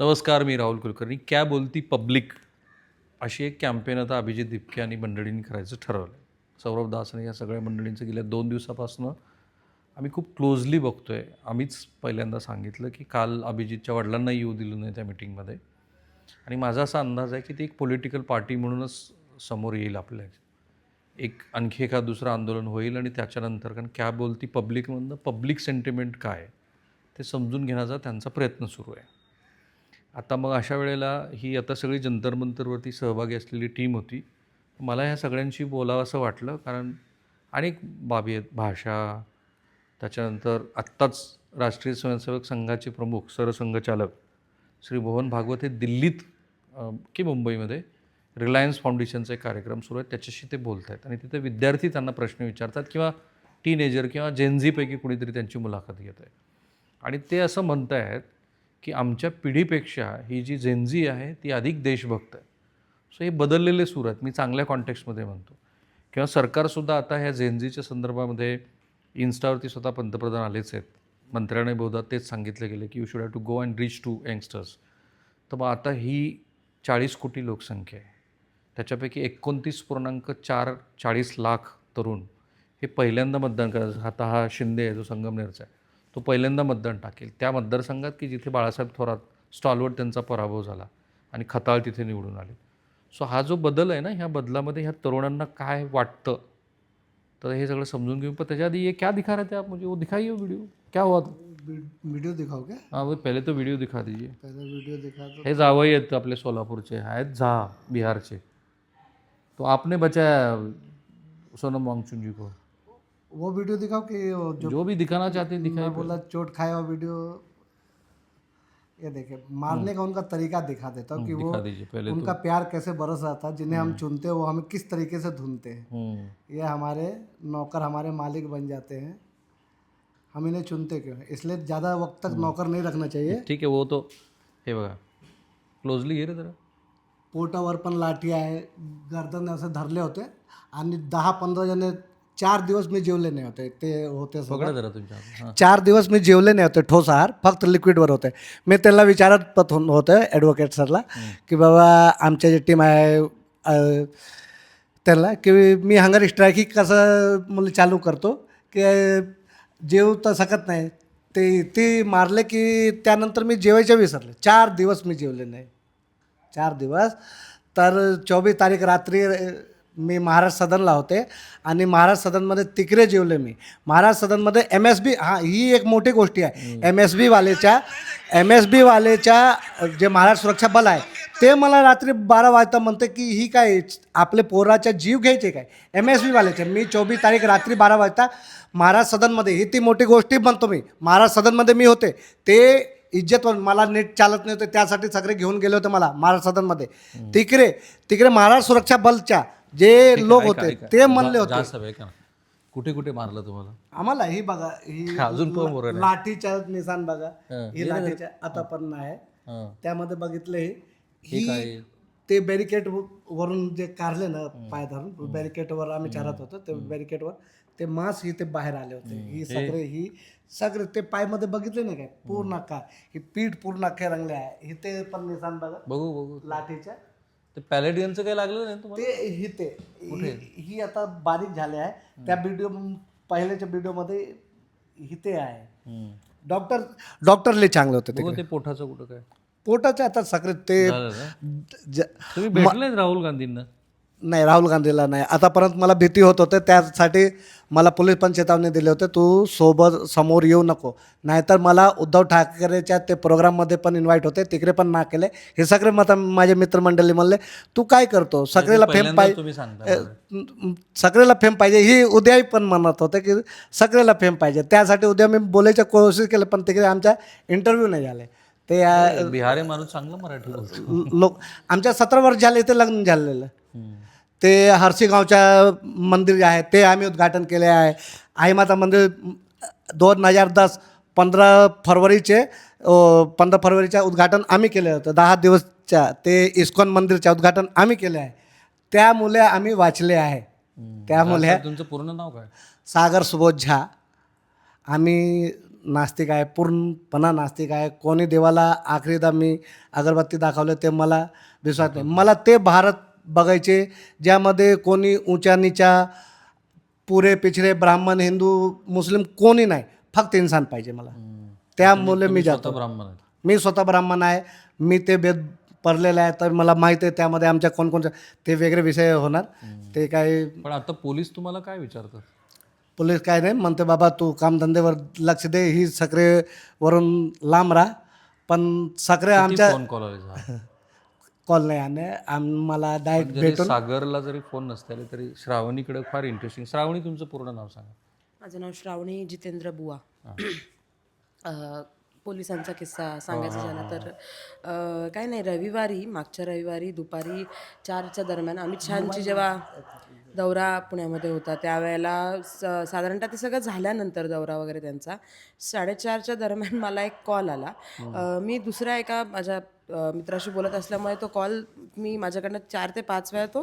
नमस्कार, मी राहुल कुलकर्णी. क्या बोलती पब्लिक अशी एक कॅम्पेन आता अभिजित दिपके आणि मंडळींनी करायचं ठरवलं आहे. सौरभ दास आणि या सगळ्या मंडळींचं गेल्या 2 दिवसापासून आम्ही खूप क्लोजली बघतो आहे. आम्हीच पहिल्यांदा सांगितलं की काल अभिजितच्या वडिलांना येऊ दिलं नाही त्या मिटिंगमध्ये आणि माझा असा अंदाज आहे की ती एक पॉलिटिकल पार्टी म्हणूनच समोर येईल आपल्या. एक आणखी एखादं दुसरं आंदोलन होईल आणि त्याच्यानंतर कारण क्या बोलती पब्लिकमधनं पब्लिक सेंटिमेंट काय आहे ते समजून घेण्याचा त्यांचा प्रयत्न सुरू आहे. आता मग अशा वेळेला ही आता सगळी जंतर मंतरवरती सहभागी असलेली टीम होती. मला ह्या सगळ्यांशी बोलावं असं वाटलं कारण अनेक बाबी आहेत. भाषा, त्याच्यानंतर आत्ताच राष्ट्रीय स्वयंसेवक संघाचे प्रमुख सरसंघचालक श्री मोहन भागवत हे दिल्लीत की मुंबईमध्ये रिलायन्स फाउंडेशनचा एक कार्यक्रम सुरू आहे, त्याच्याशी ते बोलत आहेत आणि तिथे विद्यार्थी त्यांना प्रश्न विचारतात किंवा टीनेजर किंवा जेनझीपैकी कुणीतरी त्यांची मुलाखत घेत आहे आणि ते असं म्हणत आहेत की आमच्या पिढीपेक्षा ही जी जेनझी आहे ती अधिक देशभक्त आहे. सो हे बदललेले सूर आहेत, मी चांगल्या कॉन्टेक्स्टमध्ये म्हणतो. किंवा सरकारसुद्धा आता ह्या जेनझीच्या संदर्भामध्ये इन्स्टावरती स्वतः पंतप्रधान आलेच आहेत. मंत्र्याने बहुधा तेच सांगितले गेले की you should have to go and reach to youngsters. तर मग आता ही 40 कोटी लोकसंख्या आहे, त्याच्यापैकी 29.40 लाख तरुण हे पहिल्यांदा मतदान करायचं. आता हा शिंदे आहे जो संगमनेरचा आहे, तो पहिल्यांदा मतदान टाकेल त्या मतदारसंघात की जिथे बाळासाहेब थोरात स्टॉलवर त्यांचा पराभव झाला आणि खताळ तिथे निवडून आले. सो हा जो बदल आहे ना, ह्या बदलामध्ये ह्या तरुणांना काय वाटतं तर हे सगळं समजून घेऊन. पण त्याच्या आधी ये क्या दिखा रहे थे आप मुझे, वो दिखाइए व्हिडिओ क्या हुआ था. वीडियो दिखाओ क्या? हाँ वो पहले तो व्हिडिओ दिखा दीजिए. पहले वीडियो दिखा दो. हे जावई आहेत आपले सोलापूरचे, आहेत झा बिहारचे. तो आपने बचाया सोनम वांगचुक जी को. वो वीडियो दिखाओ कि जो भी दिखाना चाहते हैं दिखाइए. मैं बोला चोट खाया हुआ वीडियो. ये देखिए मारने का उनका तरीका दिखा देता हूँ कि वो दिखा दीजिए पहले उनका प्यार कैसे बरस रहा था. जिन्हें हम चुनते हैं वो हमें किस तरीके से ढूंढते हैं. ये हमारे नौकर हमारे मालिक बन जाते हैं. हम इन्हें चुनते क्यों? इसलिए ज़्यादा वक्त तक नौकर नहीं रखना चाहिए. ठीक आहे. वो तो हे बघा क्लोजली घे रे जरा. पोटावर पण लाठी आहे, गर्दन असं धरले होते आणि 10-15 जण 4 दिवस मी जेवले नाही होते. ते होते पकडा जरा तुमच्या हां. 4 दिवस मी जेवले नाही होते ठोस आहार, फक्त लिक्विडवर होते. मी त्यांना विचारत पण होतं ॲडव्होकेट सरला की बाबा आमच्या जे टीम आहे त्यांना की मी हंगर स्ट्राईक कसं मुलं चालू करतो की जेव तर सकत नाही. ते मारले की त्यानंतर मी जेवायचं विसरले. 4 दिवस मी जेवले नाही. 4 दिवस. तर 24 तारीख रात्री मी महाराष्ट्र सदनला होते आणि महाराष्ट्र सदनमध्ये तिकडे जेवले मी. महाराष्ट्र सदनमध्ये MSB, हां ही एक मोठी गोष्टी आहे. MSB वालेच्या जे महाराष्ट्र सुरक्षा बल आहे ते मला रात्री 12 वाजता म्हणते की ही काय आपले पोराचा जीव घ्यायचे काय MSB वालेच्या. मी 24 तारीख रात्री 12 वाजता महाराष्ट्र सदनमध्ये, ही ती मोठी गोष्टी म्हणतो मी. महाराष्ट्र सदनमध्ये मी होते. ते इज्जतवर मला नीट चालत नाही होते त्यासाठी सगळे घेऊन गेले होते मला महाराष्ट्र सदनमध्ये. तिकडे महाराष्ट्र सुरक्षा बलच्या जे लोक होते ते म्हणले होते. कुठे कुठे मारलं तुम्हाला? आम्हाला ही बघा, ही अजून पण लाठीच्या निशाण बघा, ही लाठीच्या आता पण आहे त्यामध्ये बघितले. ही ते बॅरिकेड वरून जे काढले ना पाय धरून बॅरिकेडवर आम्ही चालत होतो, ते बॅरिकेडवर ते मांस ही ते बाहेर आले होते. ही सगळे ते पायमध्ये बघितले नाही काय पूर्ण काय ही पीठ पूर्ण अख्खे रंगले आहे. ही ते पण निशाण बघा बघू लाठीच्या. ते पॅलेडियनचं काही लागलं नाही तुम्हाला? ते ही आता बारीक झाले आहे. त्या व्हिडिओ पहिल्याच्या व्हिडिओमध्ये ही ते आहे. डॉक्टरले चांगले होते. ते पोटाचं कुठं काय पोटाचे आता सगळे ते तुम्ही भेटले राहुल गांधींना? नाही, राहुल गांधीला नाही आतापर्यंत. मला भीती होत होते त्यासाठी मला पोलीस पण चेतावणी दिली होते तू सोबत समोर येऊ नको, नाहीतर मला उद्धव ठाकरेच्या ते प्रोग्राममध्ये पण इन्व्हाइट होते तिकडे पण ना केले. हे सगळे माझे मित्रमंडळी म्हणले तू काय करतो, सगळ्याला फेम पाहिजे, सगळ्याला फेम पाहिजे. ही उद्याही पण म्हणत होते की सगळ्याला फेम पाहिजे. त्यासाठी उद्या मी बोलायची कोशिश केली पण तिकडे आमचा इंटरव्ह्यू नाही झाले. ते बिहारी माणूस चांगलं मराठी लोक आमच्या 17 वर्ष झाले इथे लग्न झालेलं. ते हर्षीगावच्या मंदिर जे आहे ते आम्ही उद्घाटन केले आहे. आईमाता मंदिर 2010 15 फरवरीच्या उद्घाटन आम्ही केलं होतं. 10 दिवसच्या ते इस्कॉन मंदिरच्या उद्घाटन आम्ही केले आहे. त्यामुळे आम्ही वाचले आहे. त्यामुळे तुमचं पूर्ण नाव काय? सागर सुबोध झा. आम्ही नास्तिक आहे, पूर्णपणा नास्तिक आहे. कोणी देवाला आखरीदा मी अगरबत्ती दाखवले ते मला विश्वास नाही. मला ते भारत बघायचे ज्यामध्ये कोणी ऊंचा नीचा, पुरे पिछडे, ब्राह्मण, हिंदू, मुस्लिम कोणी नाही, फक्त इन्सान पाहिजे मला. त्यामुळे मी तुम्ही स्वतः जातो. ब्राह्मण आहे. मी स्वतः ब्राह्मण आहे, मी ते वेद पढ़लेलं आहे, तर मला माहीत आहे त्यामध्ये आमच्या कोणकोणत्या ते वेगळे विषय होणार. ते काय पण आता पोलीस तुम्हाला काय विचारतात? पोलीस काय नाही म्हणते, बाबा तू कामधंदेवर लक्ष दे, ही सक्रियवरून लांब राहा. पण सक्रिय आमच्या फोन कॉल आले कॉल नाही आणे, आम्हाला डायरेक्ट जरी भेटून. सागरला जरी फोन नसते आले तरी श्रावणीकडे फार इंटरेस्टिंग. श्रावणी, तुमचं पूर्ण नाव सांगा. माझं नाव श्रावणी जितेंद्र बुवा. पोलिसांचा किस्सा सांगायचा झाला तर काय नाही, रविवारी, मागच्या रविवारी दुपारी 4च्या दरम्यान अमित शहांची जेव्हा दौरा पुण्यामध्ये होता त्यावेळेला साधारणतः ते सगळं झाल्यानंतर दौरा वगैरे त्यांचा 4:30च्या दरम्यान मला एक कॉल आला. मी दुसऱ्या एका माझ्या मित्राशी बोलत असल्यामुळे तो कॉल मी माझ्याकडनं 4 ते 5 वेळा तो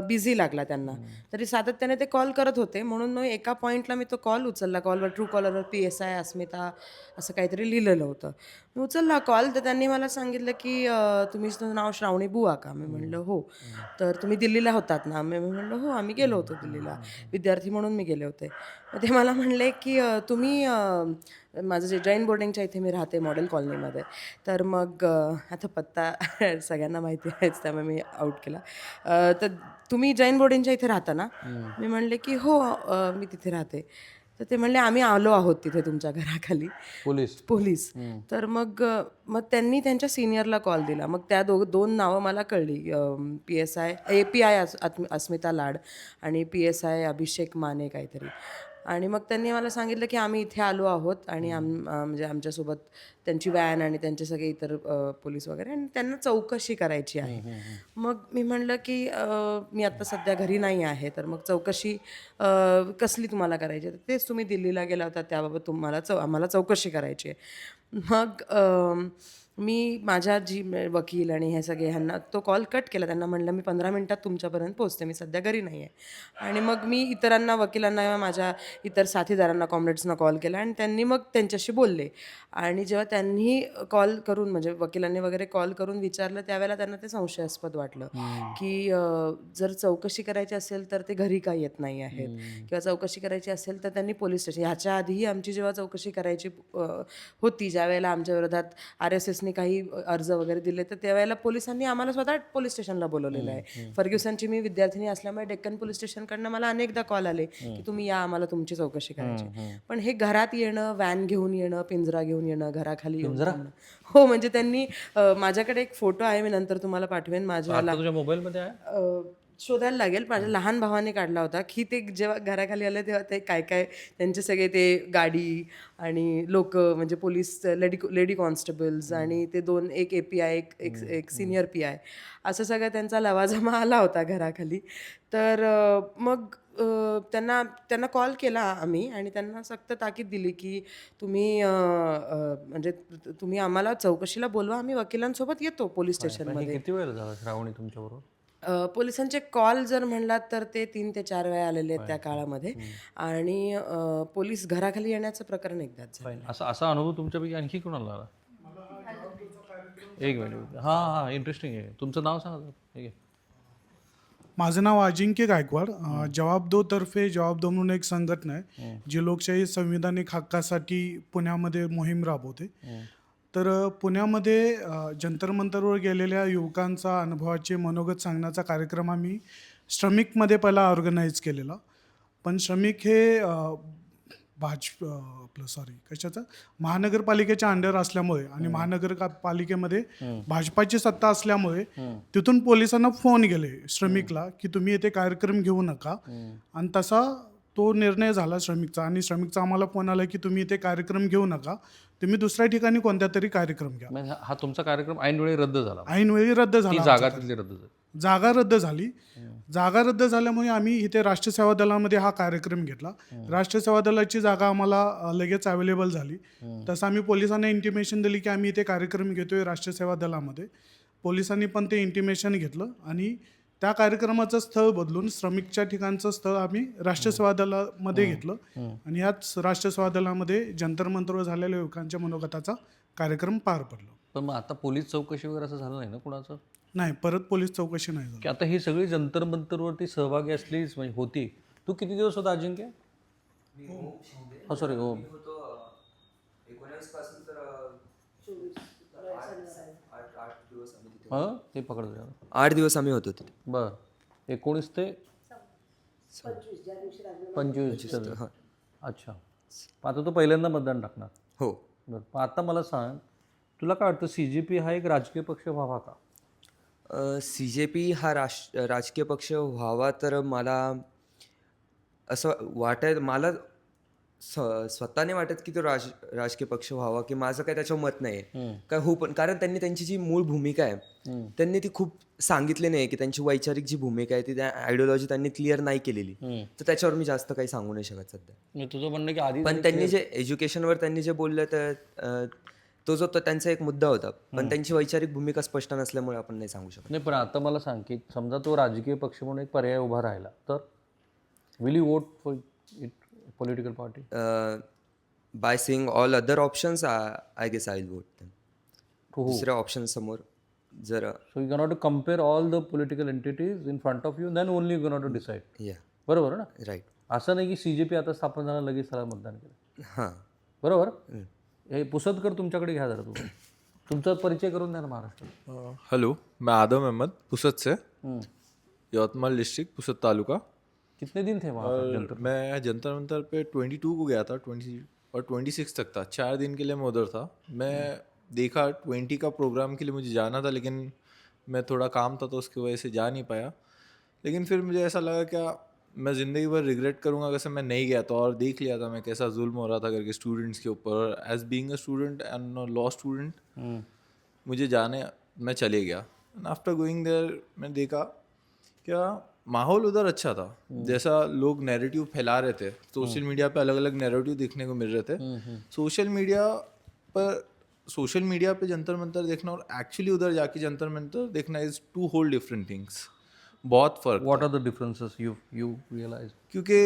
बिझी लागला त्यांना. तरी सातत्याने ते कॉल करत होते, म्हणून मग एका पॉईंटला मी तो कॉल उचलला. कॉलवर ट्रू कॉलरवर PSI अस्मिता असं काहीतरी लिहिलेलं होतं. मी उचलला कॉल, तर त्यांनी मला सांगितलं की तुझं नाव श्रावणी बुवा का? मी म्हणलं हो. तर तुम्ही दिल्लीला होतात ना? मी म्हणलं हो, आम्ही गेलो होतो दिल्लीला, विद्यार्थी म्हणून मी गेले होते. मग ते मला म्हणले की तुम्ही माझं जे जैन बोर्डिंगच्या इथे मी राहते मॉडेल कॉलनीमध्ये, तर मग आता पत्ता सगळ्यांना माहिती आहेच त्यामुळे मी आऊट केला. तर तुम्ही जैन बोर्डिंगच्या इथे राहता ना? मी म्हणले की हो, मी तिथे राहते. तर ते म्हणले आम्ही आलो आहोत तिथे तुमच्या घराखाली. पोलीस. तर मग त्यांनी त्यांच्या सिनियरला कॉल दिला. मग त्या दोन नावं मला कळली, PSI API अस्मिता लाड आणि PSI अभिषेक माने काहीतरी. आणि मग त्यांनी मला सांगितलं की आम्ही इथे आलो आहोत आणि म्हणजे आमच्यासोबत त्यांची व्हॅन आणि त्यांचे सगळे इतर पोलीस वगैरे, आणि त्यांना चौकशी करायची आहे. मग मी म्हणलं की मी आत्ता सध्या घरी नाही आहे, तर मग चौकशी कसली तुम्हाला करायची आहे? तर तेच तुम्ही दिल्लीला गेला होता त्याबाबत आम्हाला चौकशी करायची आहे. मग मी माझ्या वकील आणि हे सगळे ह्यांना तो कॉल कट केला. त्यांना म्हणलं मी 15 मिनिटात तुमच्यापर्यंत पोहोचते, मी सध्या घरी नाही आहे. आणि मग मी इतरांना, वकिलांना, माझ्या इतर साथीदारांना, कॉम्रेड्सना कॉल केला आणि त्यांनी मग त्यांच्याशी बोलले. आणि जेव्हा त्यांनी कॉल करून, म्हणजे वकिलांनी वगैरे कॉल करून विचारलं, त्यावेळेला त्यांना ते संशयास्पद वाटलं की जर चौकशी करायची असेल तर ते घरी का येत नाही आहेत, किंवा चौकशी करायची असेल तर त्यांनी पोलीस स्टेशन, ह्याच्या आधीही आमची जेव्हा चौकशी करायची होती, ज्या वेळेला आमच्या विरोधात RSSने काही अर्ज वगैरे दिले, तर त्यावेळेला पोलिसांनी आम्हाला स्वतः पोलीस स्टेशनला बोलवलेलं आहे. फर्ग्युसनची मी विद्यार्थिनी असल्यामुळे डेक्कन पोलीस स्टेशनकडनं मला अनेकदा कॉल आले की तुम्ही या, आम्हाला तुमची चौकशी करायची. पण हे घरात येणं, व्हॅन घेऊन येणं, पिंजरा घेऊन येणं, घराखाली येणं, हो, म्हणजे त्यांनी माझ्याकडे एक फोटो आहे, मी नंतर तुम्हाला पाठवेन. माझ्या तुझ्या मोबाईलमध्ये आहे? शोधायला लागेल. माझ्या लहान भावाने काढला होता की ते जेव्हा घराखाली आले तेव्हा ते काय काय त्यांचे सगळे ते गाडी आणि लोक, म्हणजे पोलीस, लेडी कॉन्स्टेबल्स आणि ते एक API, एक सिनियर PI, असं सगळं त्यांचा लवाजमा आला होता घराखाली. तर मग त्यांना कॉल केला आम्ही आणि त्यांना सक्त ताकीद दिली की तुम्ही म्हणजे तुम्ही आम्हाला चौकशीला बोलवा, आम्ही वकिलांसोबत येतो पोलीस स्टेशनमध्ये. किती वेळ झाला श्रावणी तुमच्याबरोबर? पोलिसांचे कॉल जर म्हणलात तर ते 3 ते 4 वेळा आलेले आहेत त्या काळामध्ये. आणि पोलीस घराखाली येण्याचं प्रकरण एकदाच झालं. असा अनुभव तुमच्यापैकी आणखी कोणाला आला? एक मिनिट. हां, इंटरेस्टिंग आहे. तुमचं नाव सांगा. ठीक आहे. माझं नाव अजिंक्य गायकवाड. जवाब दो तर्फे जवाब दो म्हणून एक संघटना आहे जी लोकशाही संविधानिक हक्कासाठी पुण्यामध्ये मोहीम राबवते. तर पुण्यामध्ये जंतर मंतरवर गेलेल्या युवकांचा अनुभवाचे मनोगत सांगण्याचा कार्यक्रम आम्ही श्रमिकमध्ये पहिला ऑर्गनाईज केलेला. पण श्रमिक हे कशाचं महानगरपालिकेच्या अंडर असल्यामुळे आणि महानगरपालिकेमध्ये भाजपाची सत्ता असल्यामुळे तिथून पोलिसांना फोन गेले श्रमिकला की तुम्ही येथे कार्यक्रम घेऊ नका. आणि तसा तो निर्णय झाला श्रमिकचा. आणि श्रमिकचा आम्हाला फोन आला की तुम्ही इथे कार्यक्रम घेऊ नका, तुम्ही दुसऱ्या ठिकाणी कोणत्या तरी कार्यक्रम घ्या. म्हणजे हा तुमचा कार्यक्रम ऐनवेळी रद्द झाला? ऐनवेळी रद्द झाला. जागा तिथली रद्द झाली. जागा रद्द झाली. जागा रद्द झाल्यामुळे आम्ही इथे राष्ट्रीय सेवा दलामध्ये हा कार्यक्रम घेतला. राष्ट्रीय सेवा दलाची जागा आम्हाला लगेच अवेलेबल झाली. तसं आम्ही पोलिसांना इंटिमेशन दिली की आम्ही इथे कार्यक्रम घेतोय राष्ट्रीय सेवा दलामध्ये. पोलिसांनी पण ते इंटिमेशन घेतलं आणि त्या कार्यक्रमाचं स्थळ बदलून श्रमिकच्या ठिकाणचं स्थळ आम्ही राष्ट्रीय सेवा दलामध्ये घेतलं आणि याच राष्ट्रीय सेवा दलामध्ये जंतर मंतरवर झालेल्या युवकांच्या मनोगताचा कार्यक्रम पार पडला. पण मग आता पोलीस चौकशी वगैरे असं झालं नाही ना कुणाचं, नाही, परत पोलीस चौकशी नाही झाली. की आता ही सगळी जंतर मंतरवरती सहभागी असलीच म्हणजे होती. तू किती दिवस होता अजिंक्य? हो सॉरी हो. हां ते पकड 8 दिवस आम्ही होतो तिथे. बर 19 ते 25. अच्छा, मग आता तो पहिल्यांदा मतदान टाकणार. हो. बरं, मग आता मला सांग, तुला काय वाटतं CJP हा एक राजकीय पक्ष व्हावा का? CJP हा राजकीय पक्ष व्हावा तर मला असं मला स्वतःने वाटत की तो राजकीय पक्ष व्हावा, की माझं काय त्याच्यावर मत नाही आहे काय हो. पण कारण त्यांनी त्यांची जी मूळ भूमिका आहे त्यांनी ती खूप सांगितली नाही, की त्यांची वैचारिक जी भूमिका आहे ती त्या आयडिओलॉजी त्यांनी क्लिअर नाही केलेली, तर त्याच्यावर मी जास्त काही सांगू नाही शकत सध्या. म्हणजे तुझं म्हणणं की आधी पण त्यांनी जे एज्युकेशनवर त्यांनी जे बोललं तर तो त्यांचा एक मुद्दा होता, पण त्यांची वैचारिक भूमिका स्पष्ट नसल्यामुळे आपण नाही सांगू शकत. नाही, पण आता मला सांग की समजा तो राजकीय पक्ष म्हणून एक पर्याय उभा राहिला तर will you vote for it political party? By seeing all other options I guess I will vote them. हो. दुसऱ्या ऑप्शन समोर जर so you cannot to compare all the political entities in front of you, then only you cannot to decide. या बरोबर ना? Right. असं नाही की CJP आता स्थापन झालं लगेच त्याला मतदान केलं. हां. बरोबर. हे पुसदकर तुमच्याकडे घ्या जरा, तुमचा परिचय करून द्या ना महाराष्ट्र. हेलो, मैं आदम अहमद पुसद से, यवतमाल डिस्ट्रिक्ट पुसद तालुका. कितने दिन थे वहाँ पर जंतर? मैं जंतर मंतर पे 22 को गया था, 20 और 26 तक था. 4 दिन के लिए मैं उधर था. मैं देखा 20 का प्रोग्राम के लिए मुझे जाना था, लेकिन मैं थोड़ा काम था तो उसकी वजह से जा नहीं पाया. लेकिन फिर मुझे ऐसा लगा क्या मैं ज़िंदगी भर रिग्रेट करूँगा कैसे मैं नहीं गया था, और देख लिया था मैं कैसा जुल्म हो रहा था करके स्टूडेंट्स के ऊपर. As being a student and law student मुझे मैं चले गया. एंड आफ्टर गोइंग देयर मैं देखा क्या माहौल उधर अच्छा था. जैसा लोग नैरेटिव फैला रहे थे, सोशल मीडिया पे अलग अलग नैरेटिव देखने को मिल रहे थे. सोशल मीडिया पे जंतर मंतर देखना और एक्चुअली उधर जाके जंतर मंतर देखना is two whole different things. बहुत फर्क. What are the differences you realize? क्योंकि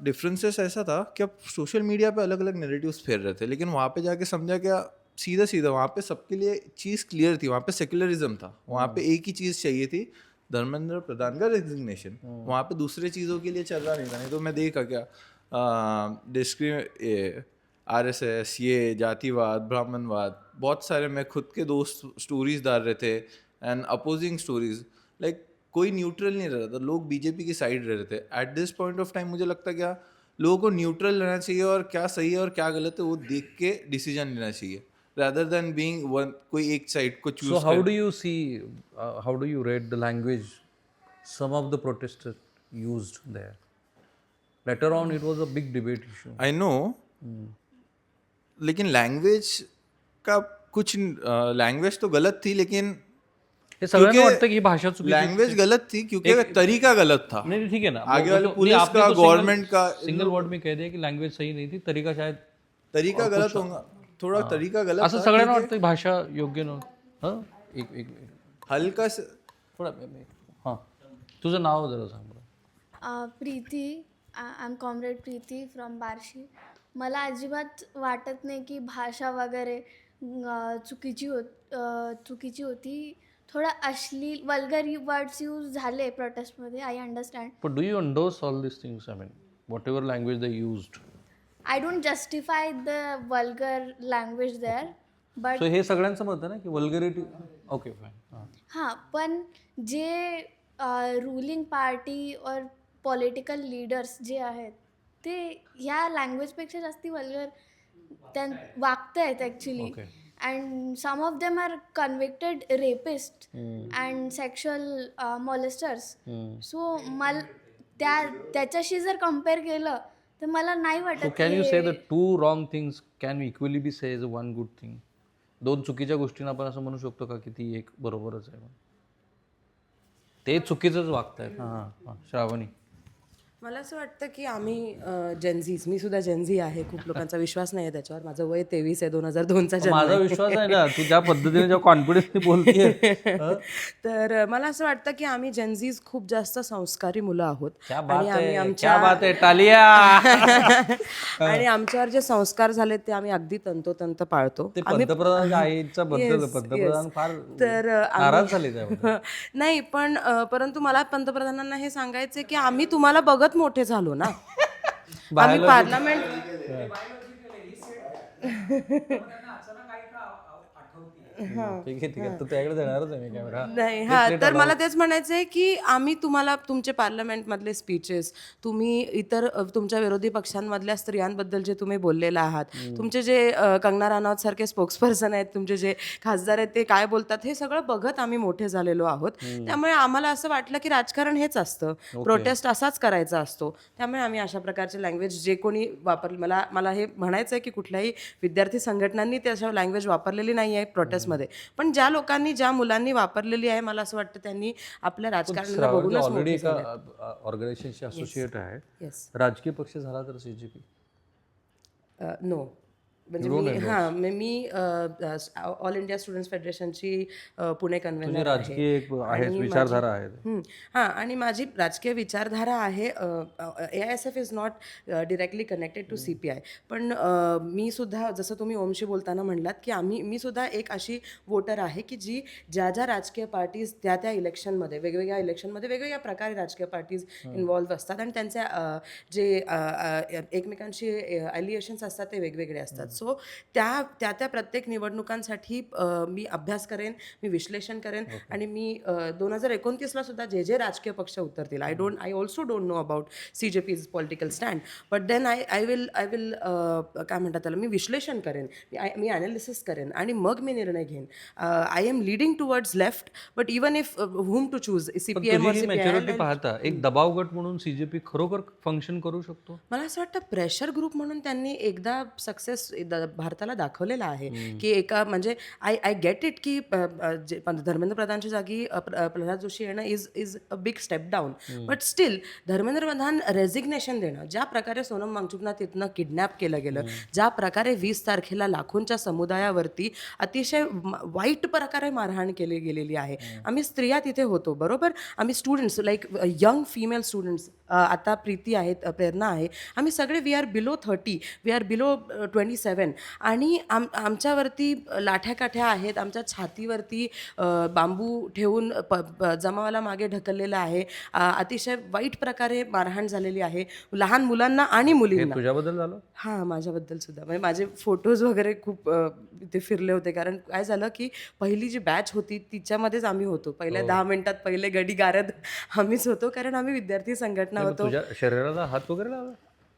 डिफरेंसेस ऐसा था कि अब सोशल मीडिया पे अलग अलग नैरेटिव्स फैल रहे थे, लेकिन वहाँ पे जाके समझा क्या सीधा सीधा वहाँ पे सबके लिए चीज़ क्लियर थी. वहाँ पे सेक्युलरिज्म था. वहाँ पे एक ही चीज़ चाहिए थी, धर्मेंद्र प्रधान का रेजिग्नेशन. वहाँ पे दूसरे चीज़ों के लिए चल रहा नहीं था. नहीं तो मैं देखा क्या RSS, ये जातिवाद, ब्राह्मणवाद, बहुत सारे मैं खुद के दोस्त स्टोरीज डाल रहे थे एंड अपोजिंग स्टोरीज. लाइक कोई न्यूट्रल नहीं रह रहा था. लोग बीजेपी की साइड रह रहे थे. At this point of time मुझे लगता क्या लोगों को न्यूट्रल रहना चाहिए, और क्या सही है और क्या गलत है वो देख के डिसीजन लेना चाहिए, rather than being one कोई एक साइड को choose. So how do you see, how do you rate the language some of the protesters used there? Later on it was a big debate issue. I know, लेकिन language का कुछ language तो गलत थी, लेकिन हे सगळ्यांना वाटतं की ही भाषा चुकीची. लैंग्वेज गलत थी क्योंकि तरीका गलत था. नहीं ठीक है ना, आगे वाले पुलिस का, गवर्नमेंट का सिंगल वर्ड में कह दिया कि लैंग्वेज सही नहीं थी, तरीका शायद तरीका गलत होगा. थोड़ा तरीका गलत असं सगळ्यांना वाटतं की भाषा योग्य नव्हती. हां एक हल्का से थोडा हां तुझं नाव जरा सांग बरं. Preeti, I am comrade Preeti from Barshi. मला अजिबात वाटत नाही की भाषा वगैरे चुकीची होती. थोडा अश्लील वल्गर वर्ड्स यूज झाले प्रोटेस्टमध्ये, I understand. But do you endorse all these things? I mean, whatever language they used. I don't justify the vulgar language there, but So हे सगळ्यांचं मत आहे ना की वल्गरिटी. Okay fine. हां, पण जे रुलिंग पार्टी और पॉलिटिकल लीडर्स जे आहेत ते ह्या लँग्वेजपेक्षा जास्ती वल्गर वागत आहेत actually. Okay. And some of them are convicted rapist and sexual molesters. So त्याच्याशी जर कम्पेअर केलं तर मला नाही So वाटत can you की say the two wrong things can equally be said as one good thing? दोन चुकीच्या गोष्टींना आपण असं म्हणू शकतो का की ती एक बरोबरच आहे? ते चुकीचंच वागतायत. हां हां श्रावणी. मला असं वाटतं की आम्ही जेनझीज, मी सुद्धा जेनझी आहे, खूप लोकांचा विश्वास नाही आहे त्याच्यावर. माझं वय 23 आहे, 2002चा जन्म माझा आहे. विश्वास आहे ना, तू ज्या पद्धतीने ज्या कॉन्फिडन्सने बोलते तर मला असं वाटतं की आम्ही जेनझीज खूप जास्त संस्कारी मुलं आहोत क्या आणि बात आम्ही आहे, क्या बात आहे, टालिया. आणि आमच्यावर जे संस्कार झाले ते आम्ही अगदी तंतोतंत पाळतो. ते आम्ही पंतप्रधान आईच्या बद्दल Yes, पंतप्रधान yes. फार तर नाराज झाले त्याबद्दल. नाही पण परंतु मला पंतप्रधानांना हे सांगायचे की आम्ही तुम्हाला बघत मोठे झालो ना. आम्ही पार्लमेंट ठीक आहे, ठीक आहे, तर त्याकडे देणारच आहे मी कॅमेरा. नाही तर मला तेच म्हणायचं आहे की आम्ही तुम्हाला तुमचे पार्लमेंटमधले स्पीचेस, तुम्ही इतर तुमच्या विरोधी पक्षांमधल्या स्त्रियांबद्दल जे तुम्ही बोललेला आहात, तुमचे जे कंगना राणावत सारखे स्पोक्सपर्सन आहेत, तुमचे जे खासदार आहेत ते काय बोलतात, हे सगळं बघत आम्ही मोठे झालेलो आहोत. त्यामुळे आम्हाला असं वाटलं की राजकारण हेच असतं, प्रोटेस्ट असाच करायचा असतो. त्यामुळे आम्ही अशा प्रकारचे लँग्वेज जे कोणी वापरले, मला हे म्हणायचं आहे की कुठल्याही विद्यार्थी संघटनांनी ते अशा लँग्वेज वापरलेली नाही आहे प्रोटेस्टमध्ये, पण ज्या लोकांनी ज्या मुलांनी वापरलेली आहे मला असं वाटतं त्यांनी आपल्या राजकारणाला बघूनच ऑलरेडी मोठे एका झाले. ऑर्गनायझेशनशी असोसिएट आहे. येस राजकीय पक्ष झाला तर CJP नो म्हणजे मी ऑल इंडिया स्टुडंट्स फेडरेशनची पुणे कन्व्हेनर आहे. राजकीय एक आहे, विचारधारा आहे. हां, आणि माझी राजकीय विचारधारा आहे. AISF is not directly connected to CPI, पण मी सुद्धा जसं तुम्ही ओमशी बोलताना म्हणलात की मी सुद्धा एक अशी वोटर आहे की जी ज्या राजकीय पार्टीज त्या इलेक्शनमध्ये वेगवेगळ्या इलेक्शनमध्ये वेगवेगळ्या प्रकारे राजकीय पार्टीज इन्व्हॉल्व्ह असतात आणि त्यांचे जे एकमेकांशी ॲलिएशन्स असतात ते वेगवेगळे असतात. सो त्या प्रत्येक निवडणुकांसाठी मी अभ्यास करेन, मी विश्लेषण करेन आणि मी 2029ला सुद्धा जे राजकीय पक्ष उतरतील, I also don't know about CJP's political stand, but then I will काय म्हणतात त्याला, मी विश्लेषण करेन, मी ॲनालिसिस करेन आणि मग मी निर्णय घेईन. I am leading towards left, but even if whom to choose, CPM or maturity CPI. पाहता एक दबाव गट म्हणून CJP खरोखर फंक्शन करू शकतो. मला असं वाटतं प्रेशर ग्रुप म्हणून त्यांनी एकदा सक्सेस भारताला दाखवलेला आहे की एका म्हणजे आय गेट इट की धर्मेंद्र प्रधानच्या जागी प्रल्हाद जोशी येणं is a big step down, but still Dharmendra Pradhan resignation देणं, ज्या प्रकारे सोनम वांगचुकना तिथनं किडनॅप केलं गेलं, ज्या प्रकारे 20 तारखेला लाखोंच्या समुदायावरती अतिशय वाईट प्रकारे मारहाण केली गेलेली आहे. आम्ही स्त्रिया तिथे होतो, बरोबर, आम्ही students like young female students, आता प्रीती आहेत, प्रेरणा आहे, आम्ही सगळे we are below 30, we are below 27 आणि आमच्यावरती लाठ्याकाठ्या आहेत, आमच्या छातीवरती बांबू ठेवून जमावाला मागे ढकललेलं आहे, अतिशय वाईट प्रकारे मारहाण झालेली आहे लहान मुलांना आणि मुलींना. तुझ्याबद्दल झालं? हां, माझ्याबद्दल सुद्धा म्हणजे माझे फोटोज वगैरे खूप इथे फिरले होते, कारण काय झालं की पहिली जी बॅच होती तिच्यामध्येच आम्ही होतो. पहिल्या 10 मिनिटात पहिले गडी गारद आम्हीच होतो, कारण आम्ही विद्यार्थी संघटना होतो. तुझ्या शरीराला हात वगैरे लावला?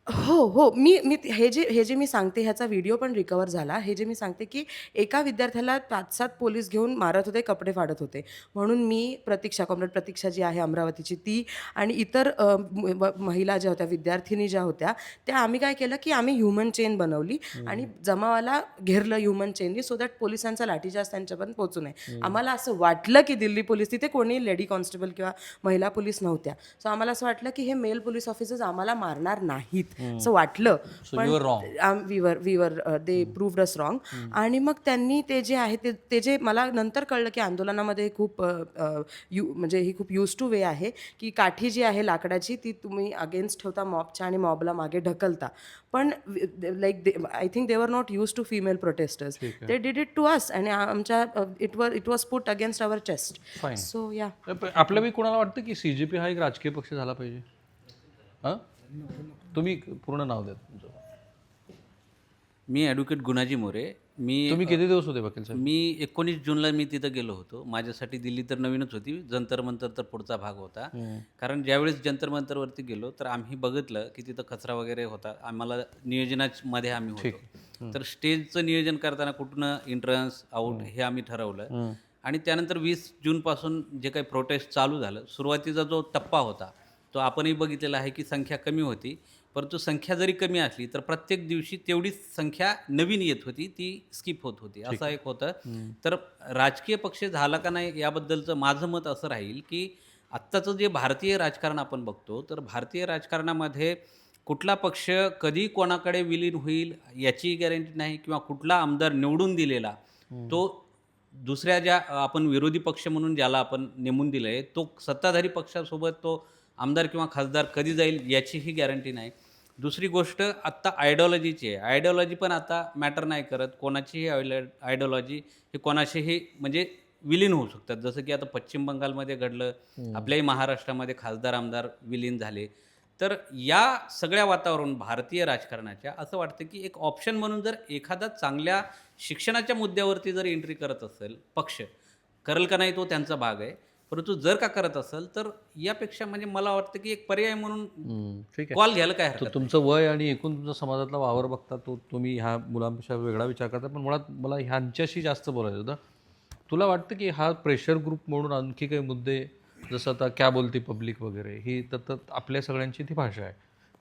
हो. मी हे जे मी सांगते ह्याचा व्हिडिओ पण रिकवर झाला. हे जे मी सांगते की एका विद्यार्थ्याला 5-7 पोलीस घेऊन मारत होते, कपडे फाडत होते. म्हणून मी कॉम्रेड प्रतीक्षा जी आहे अमरावतीची ती आणि इतर महिला ज्या होत्या, विद्यार्थिनी ज्या होत्या, त्या आम्ही काय केलं की आम्ही ह्युमन चेन बनवली आणि जमावाला घेरलं ह्युमन चेननी, सो दॅट पोलिसांचा लाठीचार्ज त्यांच्यापर्यंत पोहोचू नये. आम्हाला असं वाटलं की दिल्ली पोलीस, तिथे कोणी लेडी कॉन्स्टेबल किंवा महिला पोलीस नव्हत्या, सो आम्हाला असं वाटलं की हे मेल पोलीस ऑफिसर्स आम्हाला मारणार नाहीत असं वाटलं, पण दे प्रूव्ड अस रॉंग. आणि मग त्यांनी ते जे आहे ते जे मला नंतर कळलं की आंदोलनामध्ये खूप म्हणजे ही खूप यूज टू वे आहे की काठी जी आहे लाकडाची ती तुम्ही अगेन्स्ट ठेवता मॉबच्या आणि मॉबला मागे ढकलता, पण like I think they were not used to female protesters, they did it to us आणि आमच्या it was put against our chest. So या आपल्या बी कोणाला वाटतं की CJP हा एक राजकीय पक्ष झाला पाहिजे? हां, तुम्ही पूर्ण नाव द्या तुमचं. मी ॲडव्होकेट गुणाजी मोरे. तुम्ही किती दिवस होते वकील साहेब? मी 19 जूनला मी तिथं गेलो होतो. माझ्यासाठी दिल्ली तर नवीनच होती, जंतर मंतर तर पुढचा भाग होता. कारण ज्यावेळेस जंतर मंतरवरती गेलो तर आम्ही बघितलं की तिथं कचरा वगैरे होता. आम्हाला नियोजनामध्ये आम्ही होतो, तर स्टेजचं नियोजन करताना कुठनं एंट्रन्स आउट हे आम्ही ठरवलं. आणि त्यानंतर 20 जूनपासून जे काही प्रोटेस्ट चालू झालं, सुरुवातीचा जो टप्पा होता तो आपणही बघितलेला आहे की संख्या कमी होती, परंतु संख्या जरी कमी असली तर प्रत्येक दिवशी तेवढीच संख्या नवीन येत होती, ती स्किप होत होती, असं एक होतं. तर राजकीय पक्ष झाला का नाही याबद्दलचं माझं मत असं राहील की आत्ताचं जे भारतीय राजकारण आपण बघतो, तर भारतीय राजकारणामध्ये कुठला पक्ष कधी कोणाकडे विलीन होईल याची गॅरंटी नाही, किंवा कुठला आमदार निवडून दिलेला तो दुसऱ्या ज्या आपण विरोधी पक्ष म्हणून ज्याला आपण नेमून दिलं आहे, तो सत्ताधारी पक्षासोबत तो आमदार किंवा खासदार कधी जाईल याचीही गॅरंटी नाही. दुसरी गोष्ट आत्ता आयडिओलॉजीची आहे. आयडिओलॉजी पण आता मॅटर नाही करत. कोणाचीही आयडिओलॉजी हे कोणाशीही म्हणजे विलीन होऊ शकतात. जसं की आता पश्चिम बंगालमध्ये घडलं, आपल्याही महाराष्ट्रामध्ये खासदार आमदार विलीन झाले. तर या सगळ्या वातावरण भारतीय राजकारणाच्या असं वाटतं की एक ऑप्शन म्हणून जर एखादा चांगल्या शिक्षणाच्या मुद्द्यावरती जर एंट्री करत असेल पक्ष, करेल का नाही तो त्यांचा भाग आहे, परंतु जर का करत असेल तर यापेक्षा म्हणजे मला वाटतं की एक पर्याय म्हणून ठीक आहे. कॉल घ्यायला काय तर हरकत नाही. तुमचं वय आणि एकूण तुमचा समाजातला वावर बघता तो तुम्ही ह्या मुलांपेक्षा वेगळा विचार करता, पण मुळात मला ह्यांच्याशी जास्त बोलायचं होतं. तुला वाटतं की हा प्रेशर ग्रुप म्हणून आणखी काही मुद्दे, जसं आता क्या बोलती पब्लिक वगैरे, ही तर आपल्या सगळ्यांची ती भाषा आहे.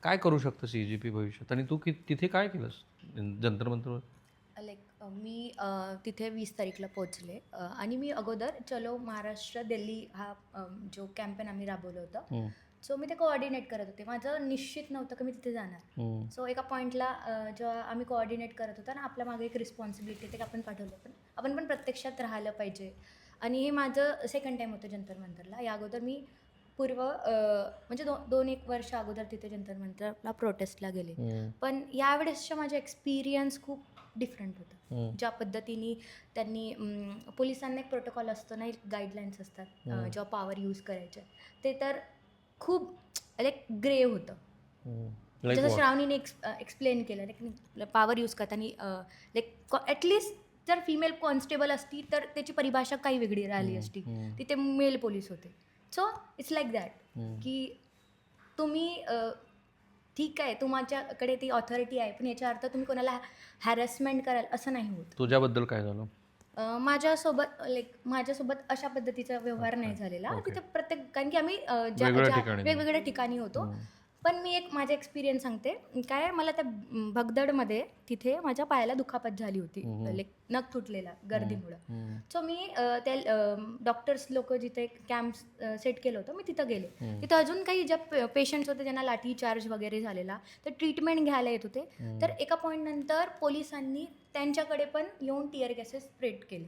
काय करू शकतं CJP भविष्यात, आणि तू तिथे काय केलंस जंतर मंतरवर? लाईक मी तिथे 20 तारीखला पोचले आणि मी अगोदर चलो महाराष्ट्र दिल्ली हा जो कॅम्पेन आम्ही राबवलं होतं, सो मी ते कोऑर्डिनेट करत होते. माझं निश्चित नव्हतं की मी तिथे जाणार. सो एका पॉईंटला जेव्हा आम्ही कोऑर्डिनेट करत होतो ना, आपल्या मागे एक रिस्पॉन्सिबिलिटी ते आपण पाठवलं, पण आपण पण प्रत्यक्षात राहिलं पाहिजे. आणि हे माझं सेकंड टाईम होतं जंतर मंतरला. या अगोदर मी म्हणजे 2-1 वर्ष अगोदर तिथे जंतर मंतरला प्रोटेस्टला गेले. पण यावेळेसचा माझा एक्सपिरियन्स खूप डिफरंट होता. ज्या पद्धतीने त्यांनी पोलिसांना एक प्रोटोकॉल असतो ना, गाईडलाईन्स असतात जेव्हा पॉवर यूज करायचे, ते तर खूप लाईक ग्रे होतं. जसं श्रावणीने एक्सप्लेन केलं लाईक पॉवर यूज करताना लाईक ॲटलिस्ट जर फिमेल कॉन्स्टेबल असती तर त्याची परिभाषा काही वेगळी राहिली असती. तिथे मेल पोलीस होते. सो इट्स लाईक दॅट की तुम्ही ठीक आहे, तुमच्याकडे ती ऑथॉरिटी आहे, पण याचा अर्थ तुम्ही कोणाला हॅरॅसमेंट कराल असं नाही होत. तुझ्याबद्दल काय झालं? माझ्यासोबत अशा पद्धतीचा व्यवहार नाही झालेला तिथे. कारण की आम्ही ठिकाणी. वेगवेगळ्या ठिकाणी होतो. पण मी एक माझा एक्सपिरियन्स सांगते. काय मला त्या भगदडमध्ये तिथे माझ्या पायाला दुखापत झाली होती, लाईक नख तुटलेला गर्दीमुळं. सो मी त्या डॉक्टर्स लोक जिथे कॅम्प सेट केलं होतं, मी तिथं गेले. तिथं अजून काही ज्या पेशंट्स होते ज्यांना लाठी चार्ज वगैरे झालेला, तर ट्रीटमेंट घ्यायला येत होते. तर एका पॉईंटनंतर पोलिसांनी त्यांच्याकडे पण येऊन टीअर गॅसेस स्प्रेड केले.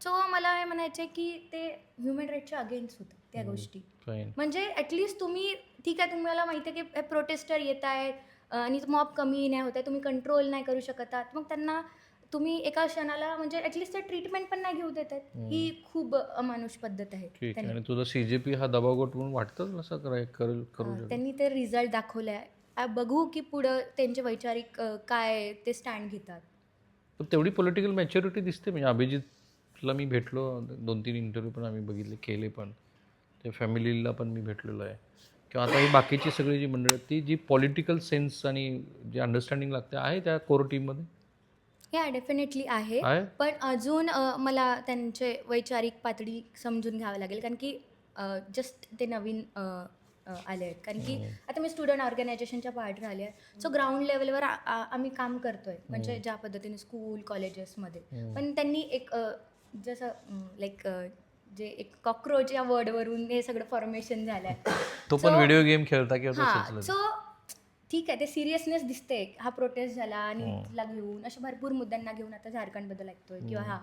सो मला हे म्हणायचं की ते ह्युमन राईटच्या अगेन्स्ट होतं त्या गोष्टी. म्हणजे ॲटलिस्ट तुम्ही ठीक आहे, तुम्हाला माहिती आहे की प्रोटेस्टर येत आहेत आणि मॉब कमी नाही होत आहे, तुम्ही कंट्रोल नाही करू शकत आहात, मग त्यांना तुम्ही एका क्षणाला म्हणजे ॲटलिस्ट ट्रीटमेंट पण नाही घेऊ देत आहेत. ही खूप अमानुष पद्धत आहे. ठीक आहे. आणि तुला CJP हा दबावगट म्हणून वाटतं असं करू शकतो? त्यांनी ते रिझल्ट दाखवले आहे. बघू की पुढं त्यांचे वैचारिक काय ते स्टँड घेतात. पण तेवढी पॉलिटिकल मॅच्युरिटी दिसते. म्हणजे अभिजितला मी भेटलो, 2-3 इंटरव्ह्यू पण आम्ही बघितले, केले पण. ते फॅमिलीला पण मी भेटलेलो आहे. किंवा आता ही बाकीची सगळी जी मंडळी आहेत, ती जी पॉलिटिकल सेन्स आणि जे अंडरस्टँडिंग लागते आहे त्या कोर टीममध्ये. या डेफिनेटली आहे, पण अजून मला त्यांचे वैचारिक पातळी समजून घ्यावं लागेल. कारण की जस्ट ते नवीन आले आहेत. कारण की आता मी स्टुडंट ऑर्गनायझेशनच्या पार्ट राहिले आहे. सो ग्राउंड लेवलवर आम्ही काम करतोय, म्हणजे ज्या पद्धतीने स्कूल कॉलेजेसमध्ये. पण त्यांनी एक जसं लाईक जे एक कॉक्रोच या वर्डवरून हे सगळं फॉर्मेशन झालं आहे. तो पण व्हिडिओ गेम खेळता किंवा हां, सो ठीक आहे, ते सिरियसनेस दिसते. हा प्रोटेस्ट झाला आणि तिला घेऊन अशा भरपूर मुद्द्यांना घेऊन आता झारखंडबद्दल ऐकतोय किंवा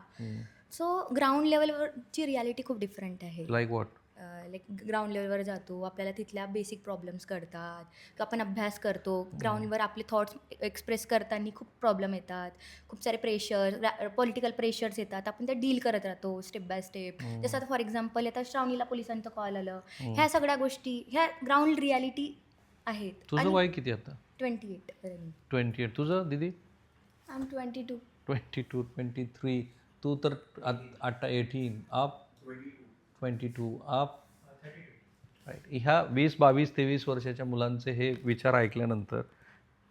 सो ग्राउंड लेवलवरची रियालिटी खूप डिफरंट आहे. Like what? लाईक ग्राउंड लेवलवर जातो, आपल्याला तिथल्या बेसिक प्रॉब्लेम्स कळतात, किंवा आपण अभ्यास करतो. ग्राउंडवर आपले थॉट्स एक्सप्रेस करताना खूप प्रॉब्लेम येतात, खूप सारे प्रेशर, पॉलिटिकल प्रेशर्स येतात. आपण ते डील करत राहतो स्टेप बाय स्टेप. जसं आता फॉर एक्झाम्पल आता श्रावणीला पोलिसांचं कॉल आलं, ह्या सगळ्या गोष्टी ह्या ग्राउंड रियालिटी आहेत. तुझं वय किती आता? 28. तुझं दीदी? I am 22. 23. तू तर आता 18 आप 22 आप राईट. ह्या 20, 22, 23 वर्षाच्या मुलांचे हे विचार ऐकल्यानंतर,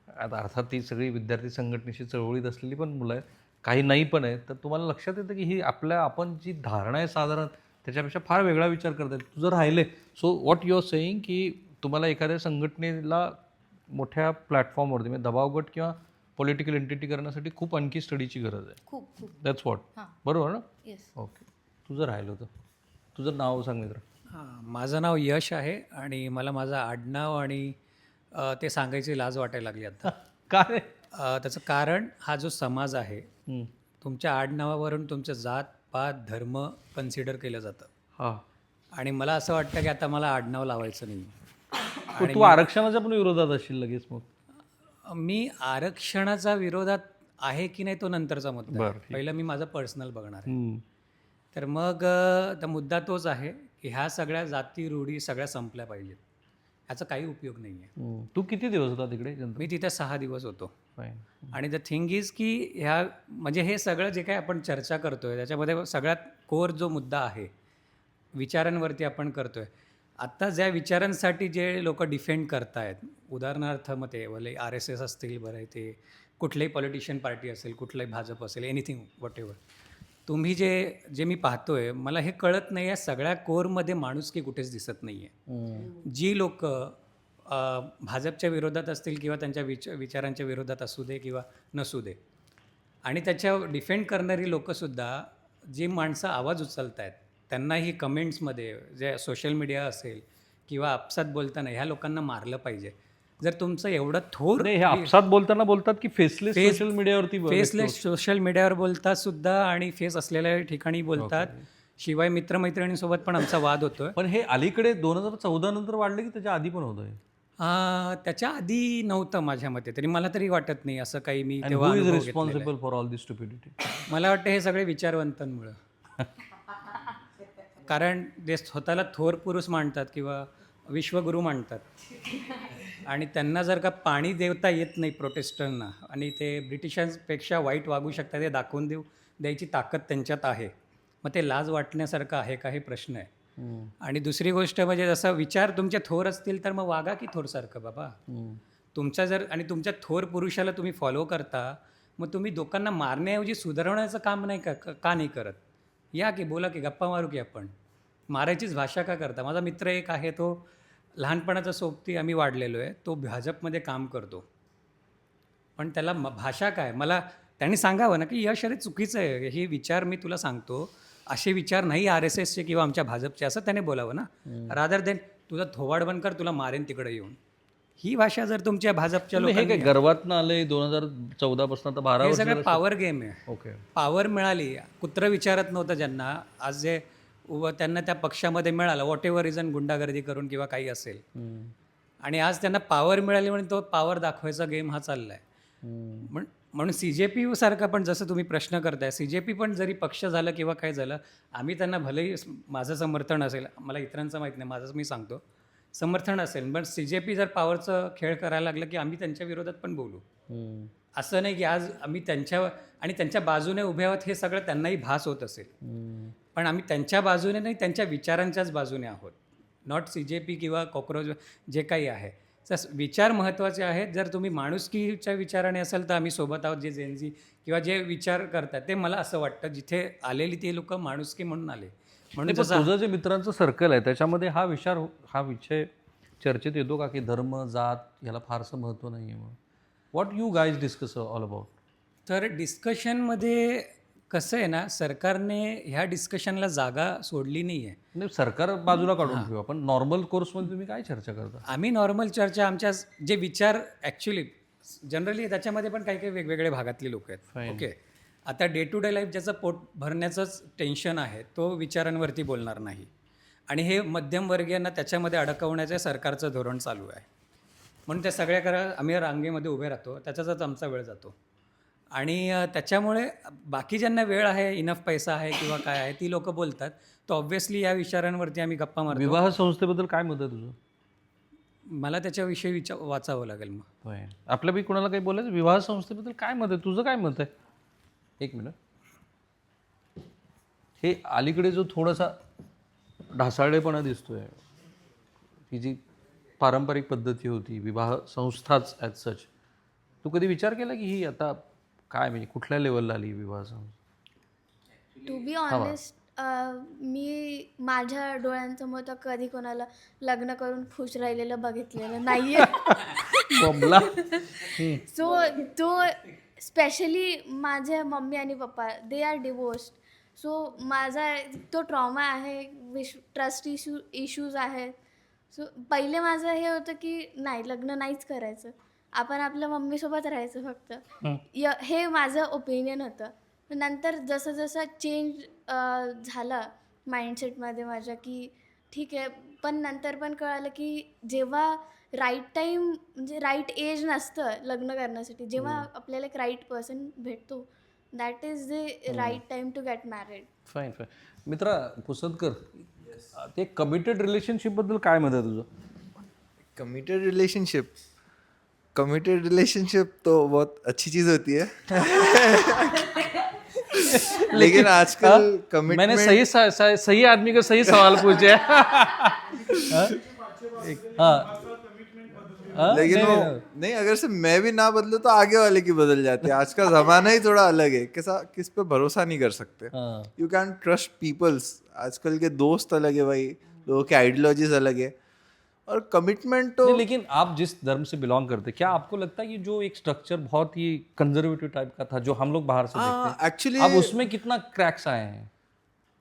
आता अर्थात ती सगळी विद्यार्थी संघटनेशी चळवळीत असलेली पण मुलं आहेत, काही नाही पण आहेत. तर तुम्हाला लक्षात येतं की ही आपण जी धारणा आहे साधारण त्याच्यापेक्षा फार वेगळा विचार करतायत. तुझं राहिले. So what you are saying की तुम्हाला एखाद्या संघटनेला मोठ्या प्लॅटफॉर्मवरती म्हणजे दबावगट किंवा पॉलिटिकल एंटिटी करण्यासाठी खूप आणखी स्टडीची गरज आहे. खूप दॅट्स व्हॉट. हां, बरोबर ना? येस. ओके. तुझं राहिलं होतं. तुझं नाव सांग मित्र. माझं नाव यश आहे आणि मला माझं आडनाव आणि ते सांगायची लाज वाटायला लागली आता. काय? त्याचं कारण हा जो समाज आहे, तुमच्या आडनावावरून तुमचं जात, पात, धर्म कन्सिडर केलं जातं. हा. आणि मला असं वाटतं की आता मला आडनाव लावायचं नाही. पण तू आरक्षणाच्या पण विरोधात असशील लगेच मग. मी आरक्षणाचा विरोधात आहे की नाही तो नंतरचा मुद्दा आहे. बरं, ठीक. पहिलं मी माझं पर्सनल बघणार आहे. हम्म. तर मग तर मुद्दा तोच आहे की ह्या सगळ्या जाती रूढी सगळ्या संपल्या पाहिजेत. ह्याचा काही उपयोग नाही आहे. तू किती दिवस होता तिकडे? मी तिथे 6 दिवस होतो. फाईन. आणि द थिंग इज की ह्या म्हणजे हे सगळं जे काही आपण चर्चा करतोय त्याच्यामध्ये सगळ्यात कोर जो मुद्दा आहे विचारांवरती आपण करतोय. आत्ता ज्या विचारांसाठी जे लोक डिफेंड करतायत, उदाहरणार्थ मग ते भले RSS असतील, बरं ते कुठल्याही पॉलिटिशियन पार्टी असेल, कुठलंही भाजप असेल, एनिथिंग वॉट एव्हर, तुम्ही जे मी पाहतोय मला हे कळत नाही आहे सगळ्या कोरमध्ये माणुसकी कुठेच दिसत नाही आहे. जी लोक भाजपच्या विरोधात असतील किंवा त्यांच्या विचारांच्या विरोधात असू दे किंवा नसू दे, आणि त्याच्या डिफेंड करणारी लोकंसुद्धा जी माणसं आवाज उचलत आहेत त्यांनाही कमेंट्समध्ये जे सोशल मीडिया असेल किंवा आपसात बोलताना ह्या लोकांना मारलं पाहिजे. जर तुमचं एवढं थोर हे आपसात बोलताना बोलतात की फेसलेस सोशल मीडियावरती फेसलेस सोशल मीडियावर बोलतात सुद्धा आणि फेस असलेल्या ठिकाणी बोलतात. शिवाय मित्रमैत्रिणींसोबत पण आमचा वाद होतोय. पण हे अलीकडे 2014 नंतर वाढलं की त्याच्या आधी पण होतं? त्याच्या आधी नव्हतं माझ्या मते तरी. मला तरी वाटत नाही असं काही मी तेव्हा अनुभव घेतलेला आहे. Responsible for all this stupidity? मला वाटतं हे सगळे विचारवंतांमुळं. कारण ते स्वतःला थोर पुरुष मांडतात किंवा विश्वगुरू मांडतात आणि त्यांना जर का पाणी देता येत नाही प्रोटेस्टंटना आणि ते ब्रिटिशांपेक्षा वाईट वागू शकतात हे दाखवून द्यायची ताकद त्यांच्यात आहे, मग ते लाज वाटण्यासारखं आहे का हे प्रश्न आहे. आणि दुसरी गोष्ट म्हणजे जसं विचार तुमचे थोर असतील तर मग वागा की थोरसारखं बाबा. तुमच्या जर आणि तुमच्या थोर पुरुषाला तुम्ही फॉलो करता, मग तुम्ही लोकांना मारण्याऐवजी सुधारवण्याचं काम नाही का नाही करत? या की बोला की गप्पा मारू की आपण. मारायचीच भाषा का करता? माझा मित्र एक आहे, तो लहानपणाचा सोबती आम्ही वाढलेलो आहे, तो भाजपमध्ये काम करतो. पण त्याला भाषा काय, मला त्यांनी सांगावं ना की यश अरे चुकीचं आहे, हे विचार मी तुला सांगतो असे विचार नाही RSSचे किंवा आमच्या भाजपचे, असं त्याने बोलावं ना. रादर देन तुझा थोवाड बंद कर, तुला मारेन तिकडे येऊन. ही भाषा जर तुमच्या भाजपच्या हे लोकांनी, काय गर्वातनं आलंय 2014 पासून आता 12 हे वर्ष सगळं पॉवर गेम आहे. ओके. पॉवर मिळाली, कुत्रं विचारत नव्हतं ज्यांना, आज जे त्यांना त्या पक्षामध्ये मिळालं वॉट एव्हर रिझन, गुंडागर्दी करून किंवा काही असेल, आणि आज त्यांना पॉवर मिळाली म्हणून तो पॉवर दाखवायचा गेम हा चालला आहे. म्हणून CJP सारखा पण जसं तुम्ही प्रश्न करताय, CJP पण जरी पक्ष झालं किंवा काय झालं, आम्ही त्यांना भलेही माझं समर्थन असेल, मला इतरांचं माहीत नाही, माझंच मी सांगतो, समर्थन असेल, पण CJP जर पॉवरचं खेळ करायला लागलं की आम्ही त्यांच्या विरोधात पण बोलू. असं नाही की आज आम्ही त्यांच्या बाजूने उभे आहोत हे सगळं त्यांनाही भास होत असेल, पण आम्ही त्यांच्या बाजूने नाही, त्यांच्या विचारांच्याच बाजूने आहोत. नॉट CJP किंवा कॉक्रोच जे काही आहे. विचार महत्त्वाचे आहेत. जर तुम्ही माणुसकीच्या विचाराने असाल तर आम्ही सोबत आहोत. जे जेनजी किंवा जे विचार करतात ते मला असं वाटतं जिथे आलेली ते लोक माणुसकी म्हणून आले. म्हणून तुझं जे मित्रांचं सर्कल आहे त्याच्यामध्ये हा विषय चर्चेत येतो का की धर्म जात याला फारसं महत्त्व नाही आहे? What you guys discuss all about? तर डिस्कशनमध्ये कसं आहे ना, सरकारने ह्या डिस्कशनला जागा सोडली नाही आहे. नाही, सरकार बाजूला काढून ठेवू आपण. नॉर्मल कोर्समध्ये तुम्ही काय चर्चा करता? आम्ही नॉर्मल चर्चा, आमच्या जे विचार ॲक्च्युली जनरली त्याच्यामध्ये पण काही काही वेगवेगळे भागातली लोक आहेत. ओके, आता डे टू डे लाईफ ज्याचं पोट भरण्याचंच टेन्शन आहे तो विचारांवरती बोलणार नाही, आणि हे मध्यमवर्गीयांना त्याच्यामध्ये अडकवण्याचं सरकारचं धोरण चालू आहे. म्हणून त्या सगळ्या आम्ही रांगेमध्ये उभे राहतो, त्याच्यातच आमचा वेळ जातो. आणि त्याच्यामुळे बाकी ज्यांना वेळ आहे, इनफ पैसा आहे किंवा काय आहे, ती लोक बोलतात. तर ऑब्व्हियसली या विचारांवरती आम्ही गप्पा मारतो. विवाह संस्थेबद्दल काय मत आहे तुझं? मला त्याच्याविषयी वाचावं लागेल. मग आपल्यापैकी कोणाला काही बोलायचं? विवाह संस्थेबद्दल काय मत आहे तुझं? काय मत आहे? एक मिनिट. हे अलीकडे जो थोडासा ढासाळलेपणा दिसतोय, ही जी पारंपरिक पद्धती होती, विवाह संस्थाच ॲज सच, तू कधी विचार केला की ही आता काय म्हणजे कुठल्या लेवलला आली विवाह संस्था? टू बी ऑनेस्ट, मी माझ्या डोळ्यांसमोर तर कधी कोणाला लग्न करून खुश राहिलेलं बघितलेलं नाही आहे. सो तो स्पेशली माझे मम्मी आणि पप्पा, दे आर डिवोर्स्ड. सो माझा तो ट्रॉमा आहे, ट्रस्ट इश्यूज आहेत. सो पहिले माझं हे होतं की नाही, लग्न नाहीच करायचं, आपण आपल्या मम्मीसोबत राहायचं फक्त. हे माझं ओपिनियन होतं. नंतर जसं जसं चेंज झालं माइंडसेटमध्ये माझ्या की ठीक आहे, पण नंतर पण कळालं की जेव्हा राईट टाईम म्हणजे राईट एज नसतं लग्न करण्यासाठी, जेव्हा आपल्याला एक राईट पर्सन भेटतो, that is the right time to get married. Fine fine. मित्रा पुसदकर, ते कमिटेड रिलेशनशिपबद्दल काय मत आहे तुझं? कमिटेड रिलेशनशिप तो बहुत अच्छी चीज़ होती है लेकिन आजकल मैंने कमिटमेंट सही आदमी को सही सवाल पूछे. लेकिन वो नहीं, अगर से मैं भी ना बदलूं तो आगे वाले की बदल जाती है. आज का जमाना ही थोड़ा अलग है, किस पे भरोसा नहीं कर सकते. You can trust peoples. आजकल के दोस्त अलग है भाई, लोगों की आइडियोलॉजीज अलग है, और कमिटमेंट तो लेकिन आप जिस धर्म से बिलोंग करते, क्या आपको लगता है कि जो एक स्ट्रक्चर बहुत ही कंजर्वेटिव टाइप का था, जो हम लोग बाहर से देखते हैं, एक्चुअली अब उसमें कितना क्रैक्स आए हैं?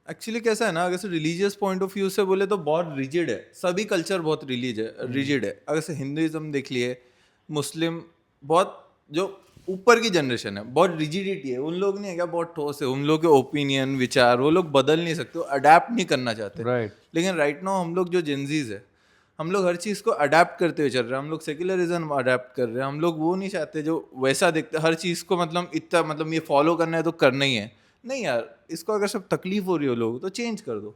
एक्चुअली कैसा है ना, अगर से रिलीजियस पॉइंट ऑफ व्यू से बोले तो बहुत रिजिड है. सभी कल्चर बहुत रिजिड है. अगर से हिंदुइज्म देख लिए, मुस्लिम, बहुत जो ऊपर की जनरेशन है, बहुत रिजिडिटी है. उन लोग नहीं है क्या, बहुत ठोस है. उन लोग के ओपिनियन, विचार वो लोग बदल नहीं सकते, अडेप्ट नहीं करना चाहते. राइट. लेकिन राइट नाउ हम लोग जो जेंजीज है, हम लोग हर चीज़ को अडेप्ट करते हुए चल रहे हैं. हम लोग सेक्युलरिज्म अडेप्ट कर रहे हैं. हम लोग वो नहीं चाहते जो वैसा देखते, हर चीज़ को मतलब इतना, मतलब ये फॉलो करना है तो करना ही है. नहीं यार, इसको अगर सब तकलीफ हो रही हो लोगों तो चेंज कर दो.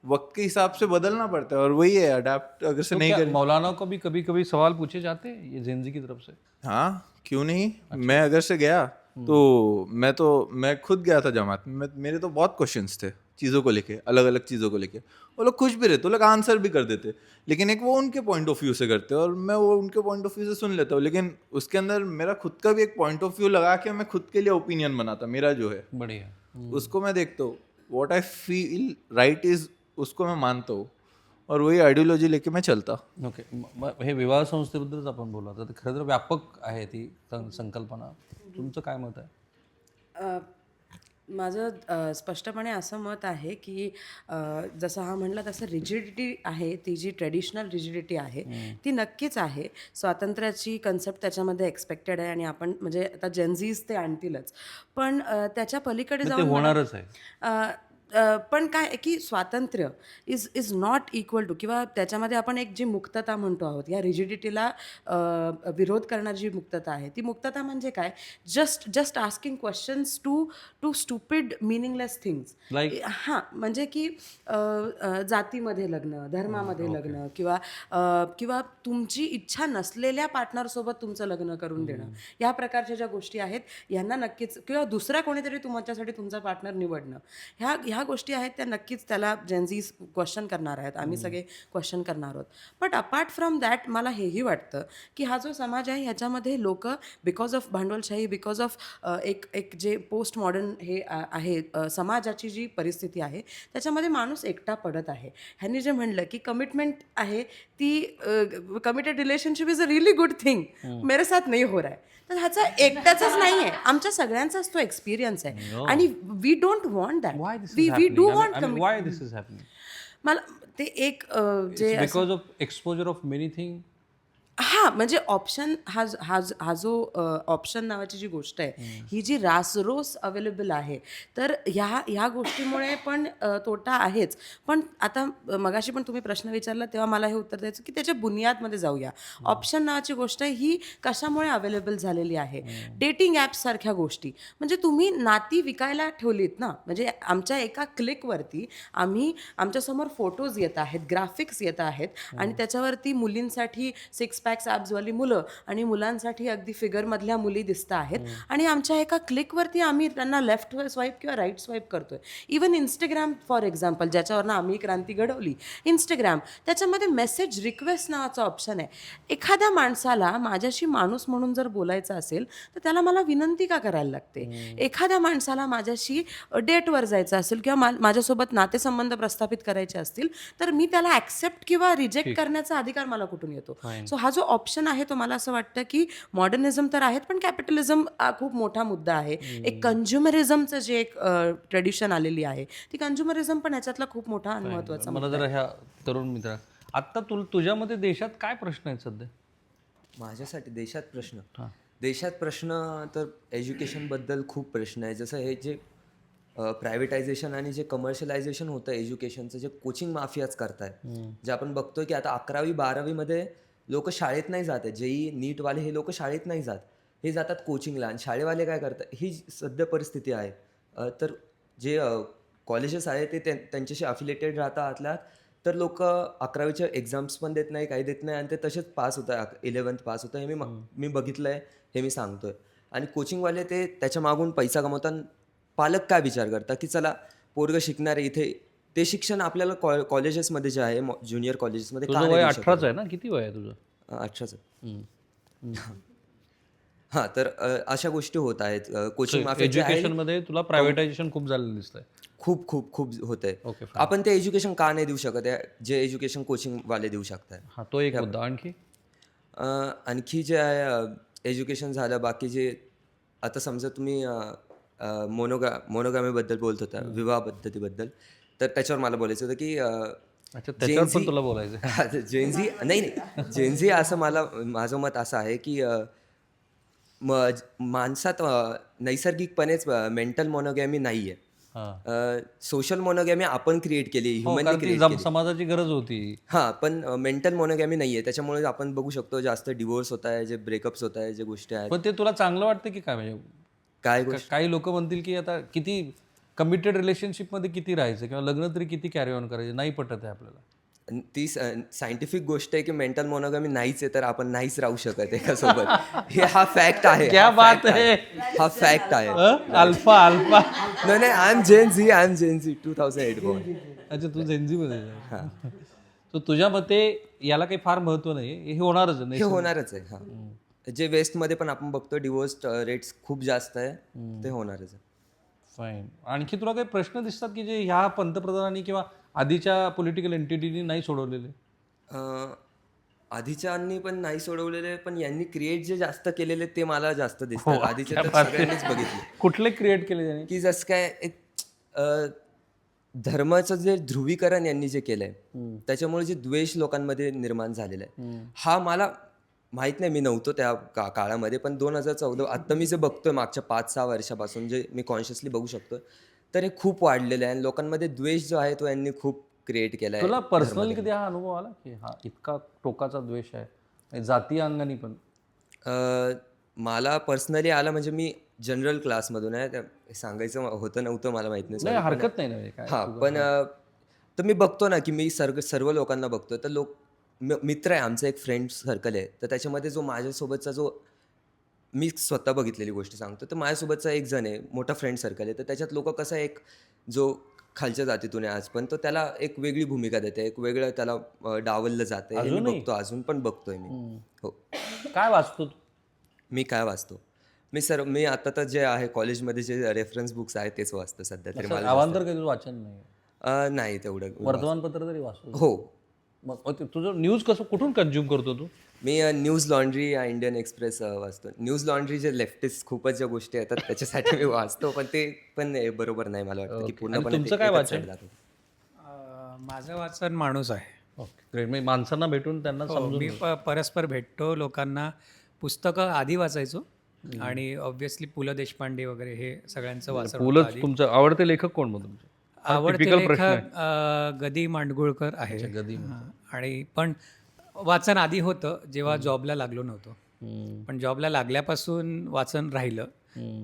वक्त के हिसाब से बदलना पड़ता है, और वही है अडेप्ट. अगर से तो नहीं क्या करें, मौलाना को भी कभी कभी सवाल पूछे जाते हैं ये जेनजी की तरफ से? हाँ क्यों नहीं. मैं अगर से गया तो मैं खुद गया था जमात में. मेरे तो बहुत क्वेश्चंस थे चीज़ों को लेके, अलग अलग चीज़ों को लेके. वो लोग खुश भी रहते, वो लोग आंसर भी कर देते, लेकिन एक वो उनके पॉइंट ऑफ व्यू से करते और मैं वो उनके पॉइंट ऑफ व्यू से सुन लेता हूँ. लेकिन उसके अंदर मेरा खुद का भी एक पॉइंट ऑफ व्यू लगा के मैं खुद के लिए ओपिनियन बनाता. मेरा जो है बढ़िया. उसको मैं देखता हूँ, what I feel right is, उसको मैं मानता हूँ, और वही आयडियोलॉजी लेके मैं चलता. ओके. हे विवाह संस्थेबद्दलच आपण बोलला तर खरं तर व्यापक आहे ती संकल्पना. तुमचं काय मत आहे? माझं स्पष्टपणे असं मत आहे की जसं हा म्हणला तसं रिजिडिटी आहे, ती जी ट्रेडिशनल रिजिडिटी आहे ती नक्कीच आहे. स्वातंत्र्याची कन्सेप्ट त्याच्यामध्ये एक्सपेक्टेड आहे, आणि आपण म्हणजे आता जेनझीज ते आणतीलच, पण त्याच्या पलीकडे ते जाऊन होणारच आहे. पण काय आहे की स्वातंत्र्य इज नॉट इक्वल टू, किंवा त्याच्यामध्ये आपण एक जी मुक्तता म्हणतो आहोत, या रिजिडिटीला विरोध करणारी जी मुक्तता आहे, ती मुक्तता म्हणजे काय, just asking questions to stupid meaningless things. Like? हां, म्हणजे की जातीमध्ये लग्न, धर्मामध्ये लग्न, किंवा तुमची इच्छा नसलेल्या पार्टनरसोबत तुमचं लग्न करून देणं, या प्रकारच्या ज्या गोष्टी आहेत यांना नक्कीच, किंवा दुसरा कोणीतरी तुमच्यासाठी तुमचा पार्टनर निवडणं, ह्या गोष्टी आहेत त्या नक्कीच त्याला जेनझीज क्वेश्चन करणार आहेत, आम्ही सगळे क्वेश्चन करणार आहोत. बट अपार्ट फ्रॉम दॅट मला हेही वाटतं की हा जो समाज आहे ह्याच्यामध्ये लोक बिकॉज ऑफ भांडवलशाही, बिकॉज ऑफ एक जे पोस्ट मॉडर्न हे आहे समाजाची जी परिस्थिती आहे, त्याच्यामध्ये माणूस एकटा पडत आहे. ह्यांनी जे म्हणलं की कमिटमेंट आहे ती committed relationship is a really good thing, मेरे साथ नाही हो रहा है, तर ह्याचा एकट्याचाच नाही आहे, आमच्या सगळ्यांचाच तो एक्सपिरियन्स आहे, आणि we don't want that. Why this is we happening? Do I mean- want I mean, why this is happening? मला ते एक जे It's because of exposure of many things. हां, म्हणजे ऑप्शन हा जो ऑप्शन नावाची जी गोष्ट आहे, ही जी रासरोस अवेलेबल आहे, तर ह्या गोष्टीमुळे पण तोटा आहेच. पण आता मगाशी पण तुम्ही प्रश्न विचारला तेव्हा मला हे उत्तर द्यायचं की त्याच्या बुनियादमध्ये जाऊया. ऑप्शन नावाची गोष्ट आहे ही कशामुळे अवेलेबल झालेली आहे, डेटिंग ॲप्ससारख्या गोष्टी. म्हणजे तुम्ही नाती विकायला ठेवलीत ना, म्हणजे आमच्या एका क्लिकवरती आमच्यासमोर फोटोज येत आहेत, ग्राफिक्स येत आहेत, आणि त्याच्यावरती मुलींसाठी सिक्स पॅक्स ॲब्सवाली मुलं आणि मुलांसाठी अगदी फिगरमधल्या मुली दिसत आहेत, आणि आमच्या एका क्लिकवरती आम्ही त्यांना लेफ्ट स्वाईप किंवा राईट स्वाईप करतोय. इवन इंस्टाग्राम फॉर एक्झाम्पल, ज्याच्यावरनं आम्ही क्रांती घडवली, इंस्टाग्राम, त्याच्यामध्ये मेसेज रिक्वेस्ट नावाचा ऑप्शन आहे. एखाद्या माणसाला माझ्याशी माणूस म्हणून जर बोलायचं असेल तर त्याला मला विनंती का करायला लागते? एखाद्या माणसाला माझ्याशी डेटवर जायचं असेल किंवा माझ्यासोबत नातेसंबंध प्रस्थापित करायचे असतील तर मी त्याला ॲक्सेप्ट किंवा रिजेक्ट करण्याचा अधिकार मला कुठून येतो? सो हा जो जो ऑप्शन आहे तो मला असं वाटतं की मॉडर्निझम तर आहेत पण कॅपिटलिझम खूप मोठा मुद्दा आहे. एक कंझ्युमरिझमचं जे एक ट्रेडिशन आलेली आहे ती कंझ्युमरिझम पण ह्याच्यातला खूप मोठा आणि महत्त्वाचा मला मुद्दा जरा आहे. ह्या तरुण मित्रा आत्ता तुझ्यामध्ये देशात काय प्रश्न आहेत सध्या? माझ्यासाठी देशात प्रश्न तर एज्युकेशनबद्दल खूप प्रश्न आहे. जसं हे जे प्रायव्हेटायझेशन आणि जे कमर्शियलायझेशन होतं एज्युकेशनचं, जे कोचिंग माफियाच करताय, जे आपण बघतोय की आता 11वी-12वीमध्ये लोक शाळेत नाही जात आहे. जेई नीटवाले हे लोक शाळेत नाही जात, हे जातात कोचिंगला. आणि शाळेवाले काय करतात, ही सध्या परिस्थिती आहे. तर जे कॉलेजेस आहेत ते त्यांच्याशी अफिलेटेड राहतात आतल्यात, तर लोक 11वीच्या एक्झाम्स पण देत नाही, काही देत नाही आणि ते तसेच पास होत आहे. 11th पास होतं हे मी बघितलं आहे, हे मी सांगतोय. आणि कोचिंगवाले ते त्याच्या मागून पैसा कमवतात. पालक काय विचार करतात की चला पोरगं शिकणार आहे इथे, ते शिक्षण आपल्याला कॉलेजेसमध्ये जे आहे ज्युनियर कॉलेजेसमध्ये का तुझं नाही वय देऊ शकत? 18च आहे ना? किती वय आहे तुझं? 18च. हां, तर अशा गोष्टी होत आहेत. कोचिंग माफिया जे आहे एज्युकेशनमध्ये तुला प्रायव्हेटायझेशन खूप झालेलं दिसतंय. खूप खूप खूप होत आहे. ओके, आपण ते एज्युकेशन का नाही देऊ शकत आहे, जे एज्युकेशन कोचिंगवाले देऊ शकतात? हा तो एक मुद्दा. आणखी आणखी जे आहे एज्युकेशन झालं, बाकी जे आता समजा तुम्ही मोनोगामीबद्दल बोलत होता, विवाह पद्धतीबद्दल, तर त्याच्यावर मला बोलायचं होतं की अच्छा त्याच्यावर पण तुला बोलायचं. जेनझी नाही जेनझी असं माझं मत असं आहे की माणसात नैसर्गिकपणेच मेंटल मोनोगॅमी नाही आहे. सोशल मोनोगॅमी आपण क्रिएट केली, ह्युमनली क्रिएट केली. समाजाची गरज होती. हां, पण मेंटल मोनोगॅमी नाही आहे. त्याच्यामुळे आपण बघू शकतो जास्त डिवोर्स होत आहे, जे ब्रेकअप्स होत आहे, जे गोष्टी आहेत. पण ते तुला चांगलं वाटतं की काय? म्हणजे काय गोष्ट काही लोक म्हणतील की आता किती कमिटेड रिलेशनशिपमध्ये किती राहायचं किंवा लग्न तरी किती कॅरी ऑन करायचे, नाही पटत आहे आपल्याला. ती सायंटिफिक गोष्ट आहे की मेंटल मोनोगॅमी नाहीच आहे, तर आपण नाहीच राहू शकत एकासोबत. हा फॅक्ट आहे. क्या बात है. हा फॅक्ट आहे. अल्फा नाही I am Gen Z 2008 born. अच्छा तू झेंझी मध्ये तो तुझ्या मते याला काही फार महत्व नाही, हे होणारच हे होणारच आहे. हां, जे वेस्टमध्ये पण आपण बघतो डिवोर्स रेट्स खूप जास्त आहे, ते होणारच आहे. फाईन. आणखी तुला काही प्रश्न दिसतात की जे ह्या पंतप्रधानांनी किंवा आधीच्या पॉलिटिकल एंटिटीनी नाही सोडवलेले? आधीच्यांनी पण नाही सोडवलेले, पण यांनी क्रिएट जे जास्त केलेले ते मला जास्त दिसतात. आधीचे तर सगळ्यांनीच बघितले कुठले क्रिएट केले त्यांनी? की जसं काय एक धर्माचं जे ध्रुवीकरण यांनी जे केलंय, त्याच्यामुळे जे द्वेष लोकांमध्ये निर्माण झालेला आहे, हा मला माहीत नाही, मी नव्हतो त्या काळामध्ये, पण 2014 आत्ता मी जे बघतोय मागच्या 5-6 वर्षापासून जे मी कॉन्शियसली बघू शकतो, तर हे खूप वाढलेलं आहे आणि लोकांमध्ये द्वेष जो आहे तो यांनी खूप क्रिएट केला आहे. तुला पर्सनली कधी हा अनुभव आला की हा इतका टोकाचा द्वेष आहे जातीय अंगाने पण? मला पर्सनली आला, म्हणजे मी जनरल क्लासमधून आहे, सांगायचं होतं नव्हतं मला माहित नाही. नाही हरकत नाही ना काय. हां, पण तर मी बघतो ना की मी सर्व लोकांना बघतो, तर मित्र आहे आमचं, एक फ्रेंड सर्कल आहे, तर त्याच्यामध्ये जो माझ्यासोबतचा जो मी स्वतः बघितलेली गोष्ट सांगतो, तर माझ्यासोबतचा एक जण आहे, मोठा फ्रेंड सर्कल आहे, तर त्याच्यात लोक कसं एक जो खालच्या जातीतून आहे आज पण, तो त्याला एक वेगळी भूमिका देते, एक वेगळं त्याला डावललं जातं, हे मी बघतो, अजून पण बघतोय मी. हो. काय वाचतो तू? मी काय वाचतो? मी आता तर जे आहे कॉलेजमध्ये जे रेफरन्स बुक्स आहेत तेच वाचतो सध्या तरी. मला अवांतर काही तुझं वाचन नाही? नाही तेवढं. वर्तमानपत्र तरी वाचतो? हो. मग तुझं न्यूज कुठून कन्झ्युम करतो तू? मी न्यूज लॉन्ड्री या इंडियन एक्सप्रेस वाचतो. न्यूज लॉन्ड्री जे लेफ्टिस्ट खूपच ज्या गोष्टी येतात त्याच्यासाठी मी वाचतो, पण ते पण बरोबर नाही मला वाटतं की पूर्णपणे. तुमचं काय वाचन? माझं वाचन माणूस आहे. Okay great. मी माणसांना भेटून त्यांना समजून मी परस्पर भेटतो लोकांना. पुस्तकं आधी वाचायचो आणि ऑब्व्हियसली पु ल देशपांडे वगैरे हे सगळ्यांचं वाचन होतं पुलंच. आधी. तुमचं आवडते लेखक कोण मग तुमचे? आवडते typical प्रश्न लेखक गदी मांडगुळकर आहे. गदी. आणि पण वाचन आधी होतं जेव्हा जॉबला लागलो नव्हतो, पण जॉबला लागल्यापासून वाचन राहिलं.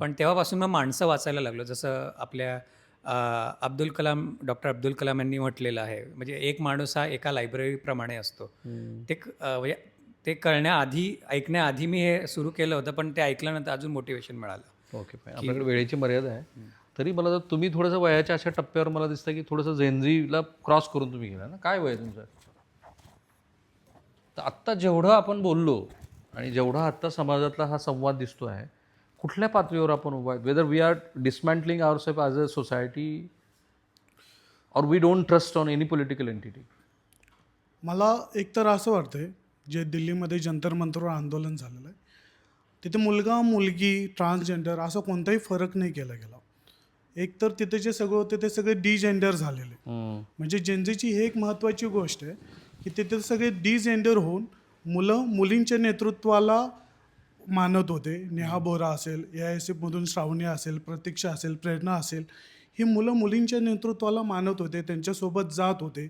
पण तेव्हापासून मग माणसं वाचायला लागलो. जसं आपल्या डॉक्टर अब्दुल कलाम यांनी म्हटलेलं आहे, म्हणजे एक माणूस हा एका लायब्ररीप्रमाणे असतो. म्हणजे ते कळण्याआधी, ऐकण्याआधी मी हे सुरू केलं होतं, पण ते ऐकल्यानंतर अजून मोटिवेशन मिळालं. Okay fine. आपल्याकडे वेळेची मर्यादा आहे, तरी मला जर तुम्ही थोडंसं वयाच्या अशा टप्प्यावर मला दिसतं की थोडंसं झेनझीला क्रॉस करून तुम्ही गेला ना. काय वय आहे तुमचं? तर आत्ता जेवढं आपण बोललो आणि जेवढा आत्ता समाजातला हा संवाद दिसतो आहे, कुठल्या पातळीवर आपण उभा आहे? Whether we are dismantling our self as a society or we don't trust on any political entity? मला एकतर असं वाटतंय जे दिल्लीमध्ये जंतर मंतरवर आंदोलन झालेलं आहे. तिथे मुलगा मुलगी ट्रान्सजेंडर असा कोणताही फरक नाही केला गेला. एकतर तिथे जे सगळं होते ते सगळे डिजेंडर झालेले. म्हणजे जेनझीची ही एक महत्त्वाची गोष्ट आहे की तिथे सगळे डिजेंडर होऊन मुलं मुलींच्या नेतृत्वाला मानत होते. नेहा बोरा असेल, AISF मधून श्रावणी असेल, प्रतीक्षा असेल, प्रेरणा असेल, ही मुलं मुलींच्या नेतृत्वाला मानत होते, त्यांच्यासोबत जात होते.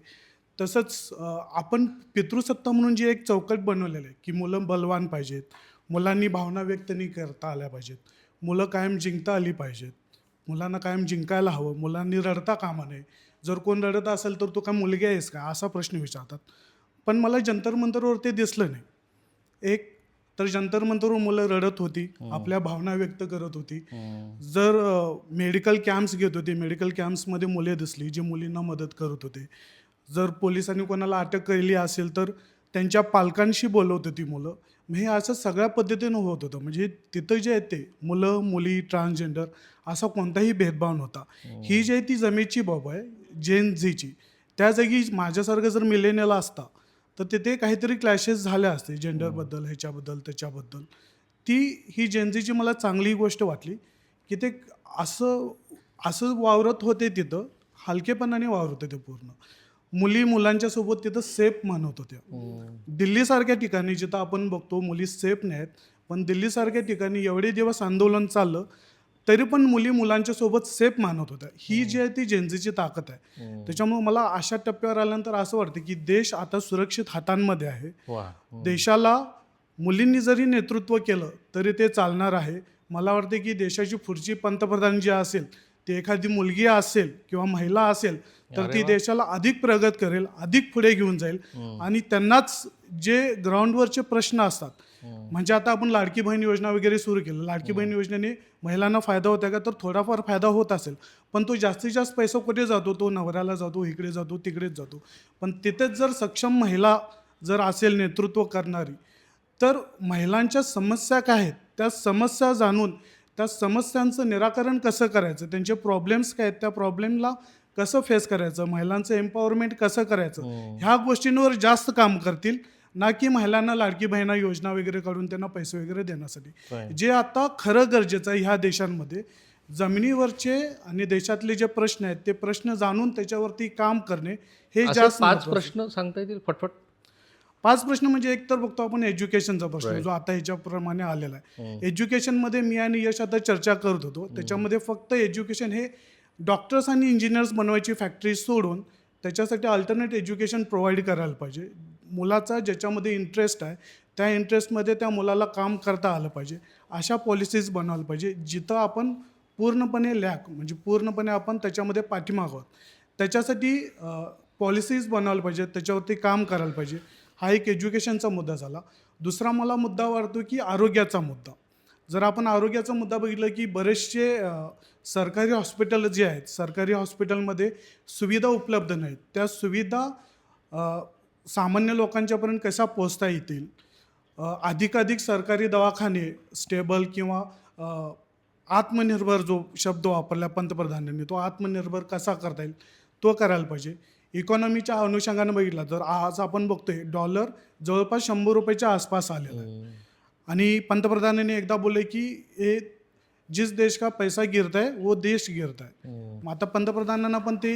तसंच आपण पितृसत्ता म्हणून जी एक चौकट बनवलेलं आहे की मुलं बलवान पाहिजेत, मुलांनी भावना व्यक्त नाही करता आल्या पाहिजेत, मुलं कायम जिंकता आली पाहिजेत, मुलांना कायम जिंकायला हवं, मुलांनी रडता कामा नये. जर कोण रडत असेल तर तू काय मुलगी आहेस का असा प्रश्न विचारतात. पण मला जंतर मंतरवर ते दिसलं नाही. एक तर जंतर मंतरवर मुलं रडत होती, आपल्या भावना व्यक्त करत होती. जर मेडिकल कॅम्प्स घेत होते, मेडिकल कॅम्प्समध्ये मुले दिसली जी मुलींना मदत करत होते. जर पोलिसांनी कोणाला अटक केली असेल तर त्यांच्या पालकांशी बोलवत होती मुलं. मग हे असं सगळ्या पद्धतीनं होत होतं. म्हणजे तिथं जे आहेत ते मुलं मुली ट्रान्सजेंडर असा कोणताही भेदभाव नव्हता. ही जी आहे ती जमेची बाब आहे जेन झीची. त्या जागी माझ्यासारखं जर मिलेनियल असता तर तिथे काहीतरी क्लॅशेस झाले असते जेंडरबद्दल, ह्याच्याबद्दल, त्याच्याबद्दल. ही जेनझीची मला चांगली गोष्ट वाटली की ते असं वावरत होते तिथं, हलकेपणाने वावरत होते पूर्ण. मुली मुलांच्या सोबत तिथं सेफ मानत होत्या. दिल्लीसारख्या ठिकाणी जिथं आपण बघतो मुली सेफ नाहीत, पण दिल्लीसारख्या ठिकाणी एवढे दिवस आंदोलन चाललं तरी पण मुली मुलांच्या सोबत सेफ मानत होत्या. ही जी आहे ती जेनझीची ताकद आहे. त्याच्यामुळे मला अशा टप्प्यावर आल्यानंतर असं वाटतं की देश आता सुरक्षित हातांमध्ये आहे. देशाला मुलींनी जरी नेतृत्व केलं तरी ते चालणार आहे. मला वाटते की देशाची पुढची पंतप्रधान जी असेल ती एखादी मुलगी असेल किंवा महिला असेल तर ती देशाला अधिक प्रगत करेल, अधिक पुढे घेऊन जाईल. आणि त्यांनाच जे ग्राउंडवरचे प्रश्न असतात, म्हणजे आता आपण लाडकी बहीण योजना वगैरे सुरू केलं. लाडकी बहीण योजनेने महिलांना फायदा होता का तर थोडाफार फायदा होत असेल, पण तो जास्तीत जास्त पैसा कुठे जातो? तो नवऱ्याला जातो, इकडे जातो, तिकडेच जातो. पण तिथेच जर सक्षम महिला जर असेल नेतृत्व करणारी तर महिलांच्या समस्या काय आहेत त्या समस्या जाणून त्या समस्यांचं निराकरण कसं करायचं, त्यांचे प्रॉब्लेम्स काय आहेत, त्या प्रॉब्लेमला कसं फेस करायचं, महिलांचं एम्पॉवरमेंट कसं करायचं, ह्या गोष्टींवर जास्त काम करतील, ना की महिलांना लाडकी बहिणा योजना वगैरे काढून त्यांना पैसे वगैरे देण्यासाठी. जे आता खरं गरजेचं आहे ह्या देशांमध्ये, जमिनीवरचे आणि देशातले जे प्रश्न आहेत ते प्रश्न जाणून त्याच्यावरती काम करणे हे असे जास्त 5 महत्त्वाचं आहे. प्रश्न सांगता येतील फटफट? 5 प्रश्न म्हणजे एक तर बघतो आपण एज्युकेशनचा प्रश्न जो आता ह्याच्याप्रमाणे आलेला आहे. एज्युकेशनमध्ये मी आणि यश आता चर्चा करत होतो. त्याच्यामध्ये फक्त एज्युकेशन हे डॉक्टर्स आणि इंजिनियर्स बनवायची फॅक्टरी सोडून त्याच्यासाठी अल्टरनेट एज्युकेशन प्रोव्हाइड करायला पाहिजे. मुलाचा ज्याच्यामध्ये इंटरेस्ट आहे त्या इंटरेस्टमध्ये त्या मुलाला काम करता आलं पाहिजे. अशा पॉलिसीज बनवायला पाहिजे जिथं आपण पूर्णपणे म्हणजे पूर्णपणे आपण त्याच्यामध्ये पाठीमागं आहोत. त्याच्यासाठी पॉलिसीज बनवायला पाहिजे, त्याच्यावरती काम करायला पाहिजे. हा एक एज्युकेशनचा मुद्दा झाला. दुसरा मला मुद्दा वाटतो की आरोग्याचा मुद्दा. जर आपण आरोग्याचा मुद्दा बघितला की बरेचसे सरकारी हॉस्पिटल जे आहेत, सरकारी हॉस्पिटलमध्ये सुविधा उपलब्ध नाहीत. त्या सुविधा सामान्य लोकांच्यापर्यंत कशा पोहोचता येतील, अधिकाधिक सरकारी दवाखाने स्टेबल किंवा आत्मनिर्भर जो शब्द वापरला पंतप्रधानांनी तो आत्मनिर्भर कसा करता येईल तो करायला पाहिजे. इकॉनॉमीच्या अनुषंगानं बघितला तर आज आपण बघतोय डॉलर जवळपास 100 रुपयाच्या आसपास आलेला आहे. आणि पंतप्रधानांनी एकदा बोलले की हे जिस देश का पैसा गिरता है वो देश गिरता है. मग आता पंतप्रधानांना पण ते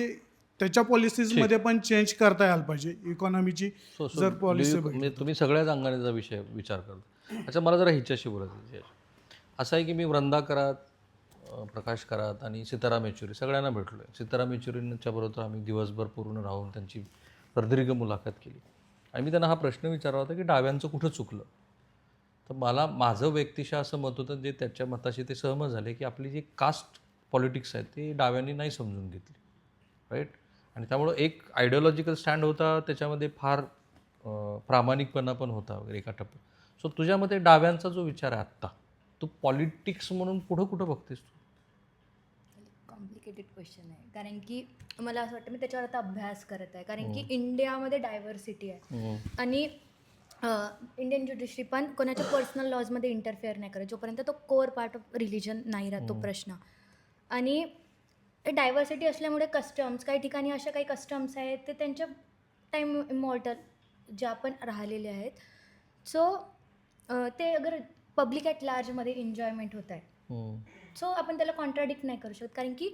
त्याच्या पॉलिसीजमध्ये पण चेंज करता यायला पाहिजे इकॉनॉमीची जर पॉलिसी. म्हणजे तुम्ही सगळ्याच अंगानेचा विषय विचार करता. अच्छा, मला जरा हिच्याशी बोलायचं आहे. असं आहे की मी वृंदा करात, प्रकाश करात आणि सीताराम येचुरी सगळ्यांना भेटलो आहे. सीताराम येचुरींच्या बरोबर आम्ही दिवसभर पूर्ण राहून त्यांची प्रदीर्घ मुलाखत केली आणि मी त्यांना हा प्रश्न विचारला होता की डाव्यांचं कुठं चुकलं. तर माझं व्यक्तिशः असं मत होतं, जे त्याच्या मताशी ते सहमत झाले, की आपली जी कास्ट पॉलिटिक्स आहे ते डाव्यांनी नाही समजून घेतली, राईट. आणि त्यामुळं एक आयडिओलॉजिकल स्टँड होता, त्याच्यामध्ये फार प्रामाणिकपणा पण होता वगैरे एका टप्प्यात. सो तुझ्यामध्ये डाव्यांचा जो विचार आहे आत्ता, तू पॉलिटिक्स म्हणून कुठं बघतेस तू? कॉम्प्लिकेटेड क्वेश्चन आहे, कारण की मला असं वाटतं मी त्याच्यावर आता अभ्यास करत आहे, कारण की इंडियामध्ये डायव्हर्सिटी आहे आणि इंडियन ज्युडिशरी पण कोणाच्या पर्सनल लॉजमध्ये इंटरफेअर नाही करत जोपर्यंत तो कोर पार्ट ऑफ रिलिजन नाही राहत तो प्रश्न. आणि डायव्हर्सिटी असल्यामुळे कस्टम्स, काही ठिकाणी अशा काही कस्टम्स आहेत ते त्यांच्या टाईम इमॉर्टल ज्या पण राहिलेले आहेत सो ते अगर पब्लिक ॲट लार्जमध्ये एन्जॉयमेंट होत आहे सो आपण त्याला कॉन्ट्राडिक्ट नाही करू शकत, कारण की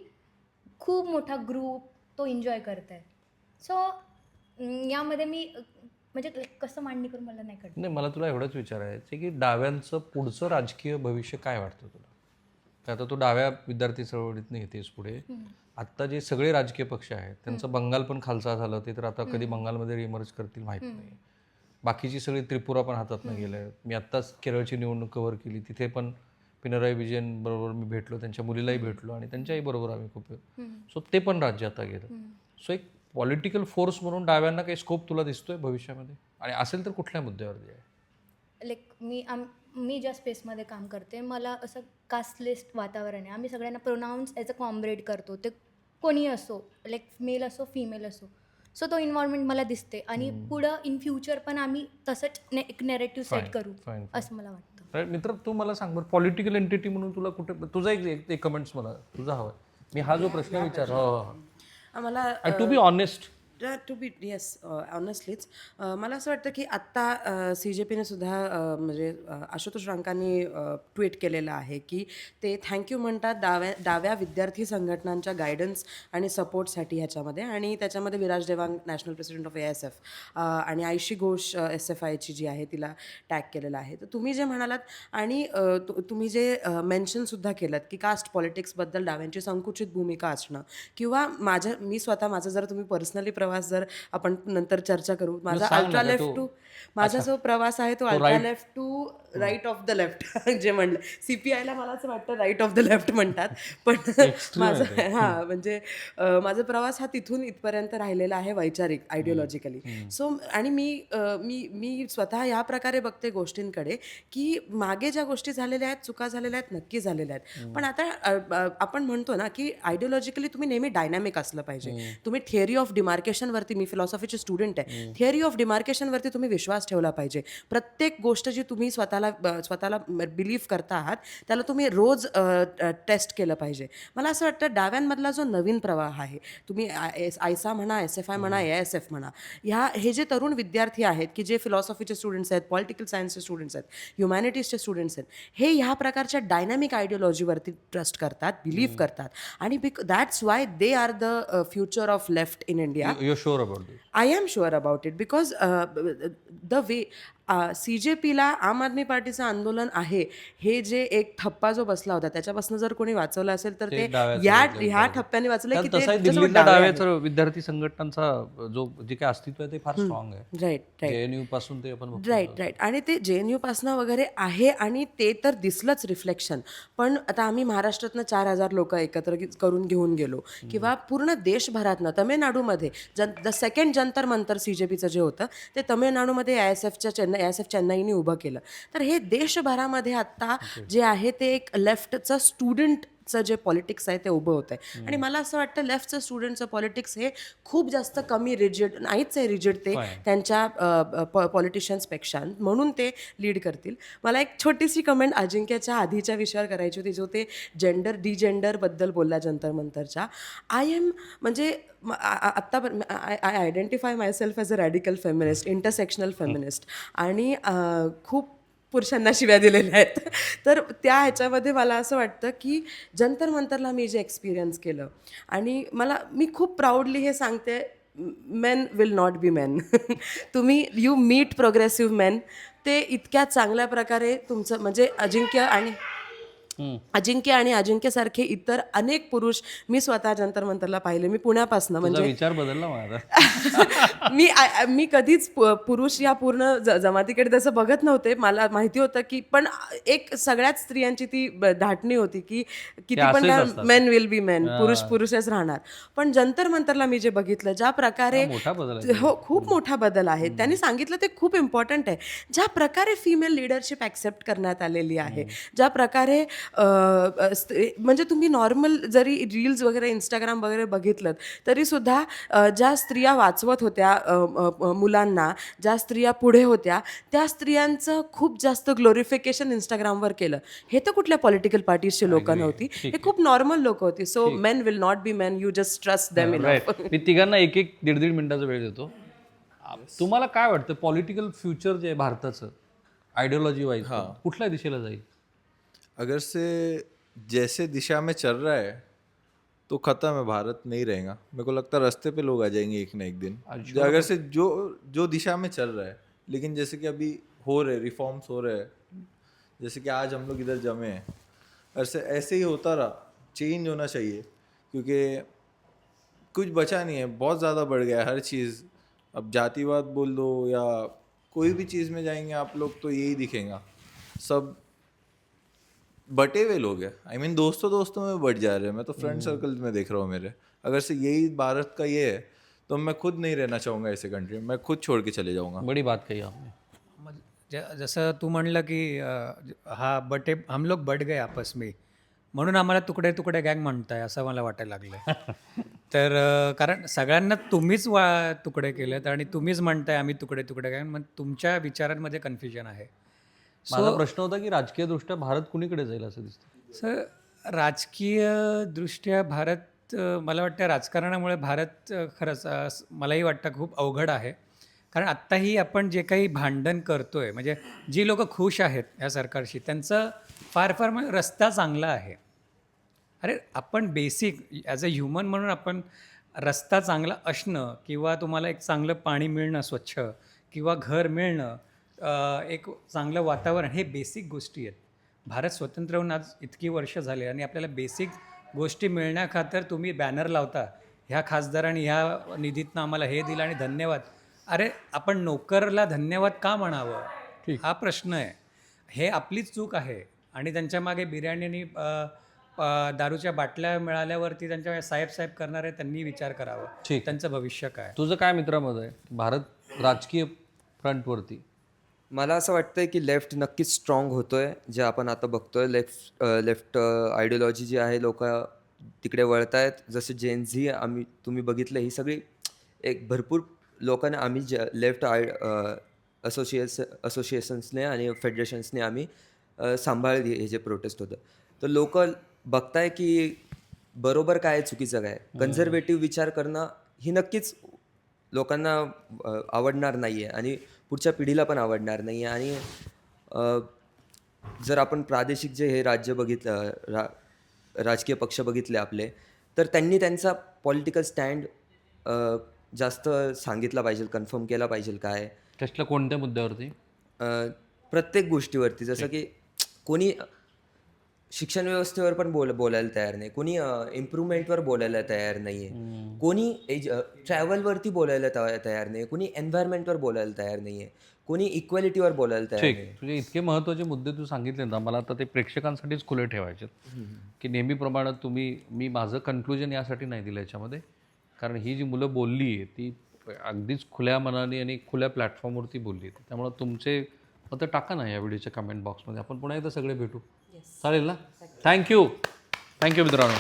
खूप मोठा ग्रुप तो एन्जॉय करत आहे. सो यामध्ये मी म्हणजे कसं मांडणी करून मला नाही कळत. नाही, मला तुला एवढंच विचारायचं आहे की डाव्यांचं पुढचं राजकीय भविष्य काय वाटतं तुला? तर आता तू डाव्या विद्यार्थी चळवळीतनं येतेस पुढे. आत्ता जे सगळे राजकीय पक्ष आहेत त्यांचं बंगाल पण खालसा झालं, ते तर आता कधी बंगालमध्ये रिमर्ज करतील माहीत नाही. बाकीची सगळी त्रिपुरा पण हातातनं गेलं. मी आत्ताच केरळची निवडणूक कव्हर केली, तिथे पण पिनराई विजयन बरोबर मी भेटलो, त्यांच्या मुलीलाही भेटलो आणि त्यांच्याही बरोबर आम्ही खूप सो ते पण राज्य आता गेलं. सो एक पॉलिटिकल फोर्स म्हणून डाव्यांना काही स्कोप तुला दिसतोय भविष्यामध्ये, आणि असेल तर कुठल्या मुद्द्यावरती आहे? लाईक मी ज्या स्पेसमध्ये काम करते मला असं कास्टलिस्ट वातावरण आहे. आम्ही सगळ्यांना प्रोनाऊन्स ॲज अ कॉम्रेड करतो, ते कोणी असो, लाईक मेल असो फिमेल असो. सो तो इन्व्हॉल्वमेंट मला दिसते आणि पुढं इन फ्युचर पण आम्ही तसंच एक नेरेटिव्ह सेट करू असं मला वाटतं. राईट मित्र, तू मला सांग बरं, पॉलिटिकल एंटिटी म्हणून तुला कुठे तुझा एक कमेंट्स मला तुझा हवा आहे. मी हा जो प्रश्न विचार आम्हाला to be honest, to be yes ऑनेस्टलीच मला असं वाटतं की आत्ता CJPने सुद्धा म्हणजे आशुतोष रांकांनी ट्विट केलेलं आहे की ते थँक्यू म्हणतात डाव्या विद्यार्थी संघटनांच्या गायडन्स आणि सपोर्टसाठी ह्याच्यामध्ये, आणि त्याच्यामध्ये Viraj Devang national president of ASF आणि आयशी घोष SFIची जी आहे तिला टॅग केलेलं आहे. तर तुम्ही जे म्हणालात आणि तुम्ही जे मेन्शनसुद्धा केलं की कास्ट पॉलिटिक्सबद्दल डाव्यांची संकुचित भूमिका असणं, किंवा मी स्वतः माझं जर तुम्ही पर्सनली प्रवास जर आपण नंतर चर्चा करू, माझा अल्ट्रा लेफ्ट टू माझा जो प्रवास आहे तो ultra left to right of the left जे म्हणलं CPIला मला असं वाटतं राईट ऑफ द लेफ्ट म्हणतात, पण माझं म्हणजे माझा प्रवास हा तिथून इथपर्यंत राहिलेला आहे वैचारिक आयडिओलॉजिकली. सो आणि मी स्वतः या प्रकारे बघते गोष्टींकडे की मागे ज्या गोष्टी झालेल्या आहेत, चुका झालेल्या आहेत, नक्की झालेल्या आहेत, पण आता आपण म्हणतो ना की आयडिओलॉजिकली तुम्ही नेहमी डायनॅमिक असलं पाहिजे. तुम्ही थिअरी ऑफ डिमार्केशनवरती, मी फिलॉसॉफीची स्टुडंट आहे, थिअरी ऑफ डिमार्केशनवरती तुम्ही विश्वास ठेवला पाहिजे. प्रत्येक गोष्ट जी तुम्ही स्वतःला बिलीव्ह करता आहात त्याला तुम्ही रोज टेस्ट केलं पाहिजे. मला असं वाटतं डाव्यांमधला जो नवीन प्रवाह आहे, तुम्ही आयसा म्हणा, SFI म्हणा, ASF म्हणा, हे जे तरुण विद्यार्थी आहेत की जे फिलॉसॉफीचे स्टुडंट्स आहेत, पॉलिटिकल सायन्सचे स्टुडंट्स आहेत, ह्युमॅनिटीजचे स्टुडंट्स आहेत, हे ह्या प्रकारच्या डायनॅमिक आयडिओलॉजीवरती ट्रस्ट करतात, बिलीव्ह करतात, आणि that's why they are the future of left in India. You sure about this? I am sure about it because the way CJPला आम आदमी पार्टीचं आंदोलन आहे हे जे एक ठप्पा जो बसला होता त्याच्यापासून जर कोणी वाचवलं असेल तर ते ह्या ठप्प्याने वाचलं की तसंही दिल्लीतल्या डाव्याचं विद्यार्थी संघटनांचा जे काही अस्तित्व आहे ते फार स्ट्रॉंग आहे. राईट JNU पासून ते आपण राईट आणि ते JNU पासनं वगैरे आहे, आणि ते तर दिसलंच रिफ्लेक्शन. पण आता आम्ही महाराष्ट्रातनं 4000 लोक एकत्र करून घेऊन गेलो, किंवा पूर्ण देशभरातनं तामिळनाडूमध्ये द सेकंड जंतर मंतर CJPचं जे होतं ते तामिळनाडूमध्ये ASF चेन्नईने उभं केलं. तर हे देशभरामध्ये आत्ता जे आहे ते एक लेफ्टचं स्टुडंटचं जे पॉलिटिक्स आहे ते उभं होतं आहे, आणि मला असं वाटतं लेफ्टचं स्टुडंटचं पॉलिटिक्स हे खूप जास्त कमी रिजिड नाहीच आहे, रिजिड ते त्यांच्या पॉलिटिशियन्सपेक्षा, म्हणून ते लीड करतील. मला एक छोटीशी कमेंट अजिंक्यच्या आधीच्या विषयावर करायची होती, जो ते डिजेंडरबद्दल बोलला जंतर मंतरच्या. म्हणजे आत्ता I identify myself as a radical feminist, intersectional feminist, आणि खूप पुरुषांना शिव्या दिलेल्या आहेत. तर त्या ह्याच्यामध्ये मला असं वाटतं की जंतर मंतरला मी जे एक्सपिरियन्स केलं, आणि मी खूप प्राऊडली हे सांगते, main will not be main. तुम्ही यू मीट प्रोग्रेसिव्ह मेन, ते इतक्या चांगल्या प्रकारे तुमचं म्हणजे अजिंक्य आणि अजिंक्यसारखे इतर अनेक पुरुष मी स्वतः जंतर मंतरला पाहिले. मी पुण्यापासून म्हणजे विचार बदलला माझा. मी कधीच पुरुष या पूर्ण जमातीकडे तसं बघत नव्हते. मला माहिती होतं की पण एक सगळ्याच स्त्रियांची ती धाटणी होती की किती पण काय मेन विल बी मेन, पुरुषच राहणार. पण जंतर मंतरला मी जे बघितलं, ज्या प्रकारे हो खूप मोठा बदल आहे. त्यांनी सांगितलं ते खूप इम्पॉर्टंट आहे. ज्या प्रकारे फिमेल लिडरशिप ॲक्सेप्ट करण्यात आलेली आहे, ज्या प्रकारे म्हणजे तुम्ही नॉर्मल जरी रील्स वगैरे इंस्टाग्राम वगैरे बघितलं तरी सुद्धा ज्या स्त्रिया वाचवत होत्या मुलांना, ज्या स्त्रिया पुढे होत्या, त्या स्त्रियांचं खूप जास्त ग्लोरिफिकेशन इंस्टाग्रामवर केलं. हे तर कुठल्या पॉलिटिकल पार्टीजचे लोक नव्हती, हे खूप नॉर्मल लोक होती. So men will not be men, you just trust them enough. मी तिघांना एक 1.5 मिनिटाचा वेळ देतो. तुम्हाला काय वाटतं पॉलिटिकल फ्युचर जे आहे भारताचं आयडियोलॉजी वाईज हाँ. कुठल्या दिशेला जाईल? अगर से जैसे दिशा में चल रहा है तो खत्म है, भारत नहीं रहेगा। मेरे को लगता है रास्ते पे लोग आ जाएंगे एक ना एक दिन। अगर से जो जो दिशा में चल रहा है, लेकिन जैसे कि अभी हो रहे रिफॉर्म्स हो रहे हैं, जैसे कि आज हम लोग इधर जमे हैं, ऐसे ही होता रहा, चेंज होना चाहिए, क्योंकि कुछ बचा नहीं है, बहुत ज़्यादा बढ़ गया है हर चीज़। अब जातिवाद बोल दो या कोई भी चीज़ में जाएंगे आप लोग तो यही दिखेगा, सब बटे हुए लोग हैं। आई मीन दोस्तों दोस्तों में बट जा रहे हैं। मैं तो फ्रेंड सर्कल में देख रहा हूँ मेरे। अगर से यही भारत का ये है तो मैं खुद नहीं रहना चाहूँगा ऐसे कंट्री में, मैं खुद छोड़ के चले जाऊँगा। बडी बात कही आपने. जसं तू म्हणलं की हा बटे हम लोग बट गए आपस में, म्हणून आम्हाला तुकडे तुकडे गँग म्हणताय असं मला वाटायला लागलं. तर कारण सगळ्यांना तुम्हीच तुकडे केलेत आणि तुम्हीच म्हणताय आम्ही तुकडे तुकडे गँग, मग तुमच्या विचारांमध्ये कन्फ्युजन आहे. माझा प्रश्न होता की राजकीयदृष्ट्या भारत कुणीकडे जाईल असं दिसतं? सर राजकीयदृष्ट्या भारत मला वाटतं राजकारणामुळे भारत खरंच मलाही वाटतं खूप अवघड आहे. कारण आत्ताही आपण जे काही भांडण करतोय, म्हणजे जी लोक खुश आहेत या सरकारशी, त्यांचं फार फार म्हणजे रस्ता चांगला आहे. अरे आपण बेसिक ॲज अ ह्युमन म्हणून आपण रस्ता चांगला असणं किंवा तुम्हाला एक चांगलं पाणी मिळणं स्वच्छ किंवा घर मिळणं, एक चांगलं वातावरण, हे बेसिक गोष्टी आहेत. भारत स्वतंत्र होऊन आज इतकी वर्ष झाली आणि आपल्याला बेसिक गोष्टी मिळण्याखातर तुम्ही बॅनर लावता, ह्या खासदारांनी ह्या निधीतनं आम्हाला हे दिलं आणि धन्यवाद. अरे आपण नोकरला धन्यवाद का म्हणावं, हा प्रश्न आहे. हे आपलीच चूक आहे. आणि त्यांच्या मागे बिर्याणी दारूच्या बाटल्या मिळाल्यावरती त्यांच्या साहेब करणारे त्यांनी विचार करावा, ठीक. त्यांचं भविष्य काय. तुझं काय मित्रामत आहे भारत राजकीय फ्रंटवरती? मला असं वाटतंय की लेफ्ट नक्कीच स्ट्रॉंग होतोय. जे आपण आता बघतोय लेफ्ट आयडियोलॉजी जी आहे, लोक तिकडे वळत आहेत. जसे जेनझी तुम्ही बघितलं, ही सगळी एक भरपूर लोकांना आम्ही लेफ्ट असोसिएशन्सने आणि फेडरेशन्सने आम्ही सांभाळली हे जे प्रोटेस्ट होतं. तर लोक बघताय की बरोबर काय चुकीचं काय. कन्झर्वेटिव्ह विचार करणं ही नक्कीच लोकांना आवडणार नाही आहे आणि पुढच्या पिढीला पण आवडणार नाही आहे. आणि जर आपण प्रादेशिक जे हे राज्य बघितलं, राजकीय पक्ष बघितले आपले, तर त्यांनी त्यांचा पॉलिटिकल स्टँड जास्त सांगितला पाहिजे, कन्फर्म केला पाहिजे. काय कसल्या कोणत्या मुद्द्यावरती? प्रत्येक गोष्टीवरती. जसं की कोणी शिक्षण व्यवस्थेवर पण बोलायला तयार नाही, कोणी इम्प्रूव्हमेंटवर बोलायला तयार नाही आहे, कोणी ट्रॅव्हलवरती बोलायला तयार नाही, कोणी एन्व्हायरमेंटवर बोलायला तयार नाही आहे, कोणी इक्वॅलिटीवर बोलायला तयार ठीक. नाही. तुझे इतके महत्त्वाचे मुद्दे तू सांगितले ना, मला आता ते प्रेक्षकांसाठीच खुले ठेवायचे, की नेहमीप्रमाणे मी माझं कन्क्लुजन यासाठी नाही दिलं याच्यामध्ये, कारण ही जी मुलं बोलली आहे ती अगदीच खुल्या मनाने आणि खुल्या प्लॅटफॉर्मवरती बोलली. त्यामुळं तुमचे मतं टाका ना या व्हिडिओच्या कमेंट बॉक्समध्ये. आपण पुन्हा एकदा सगळे भेटू, चालेल ना? थँक्यू मित्रांनो.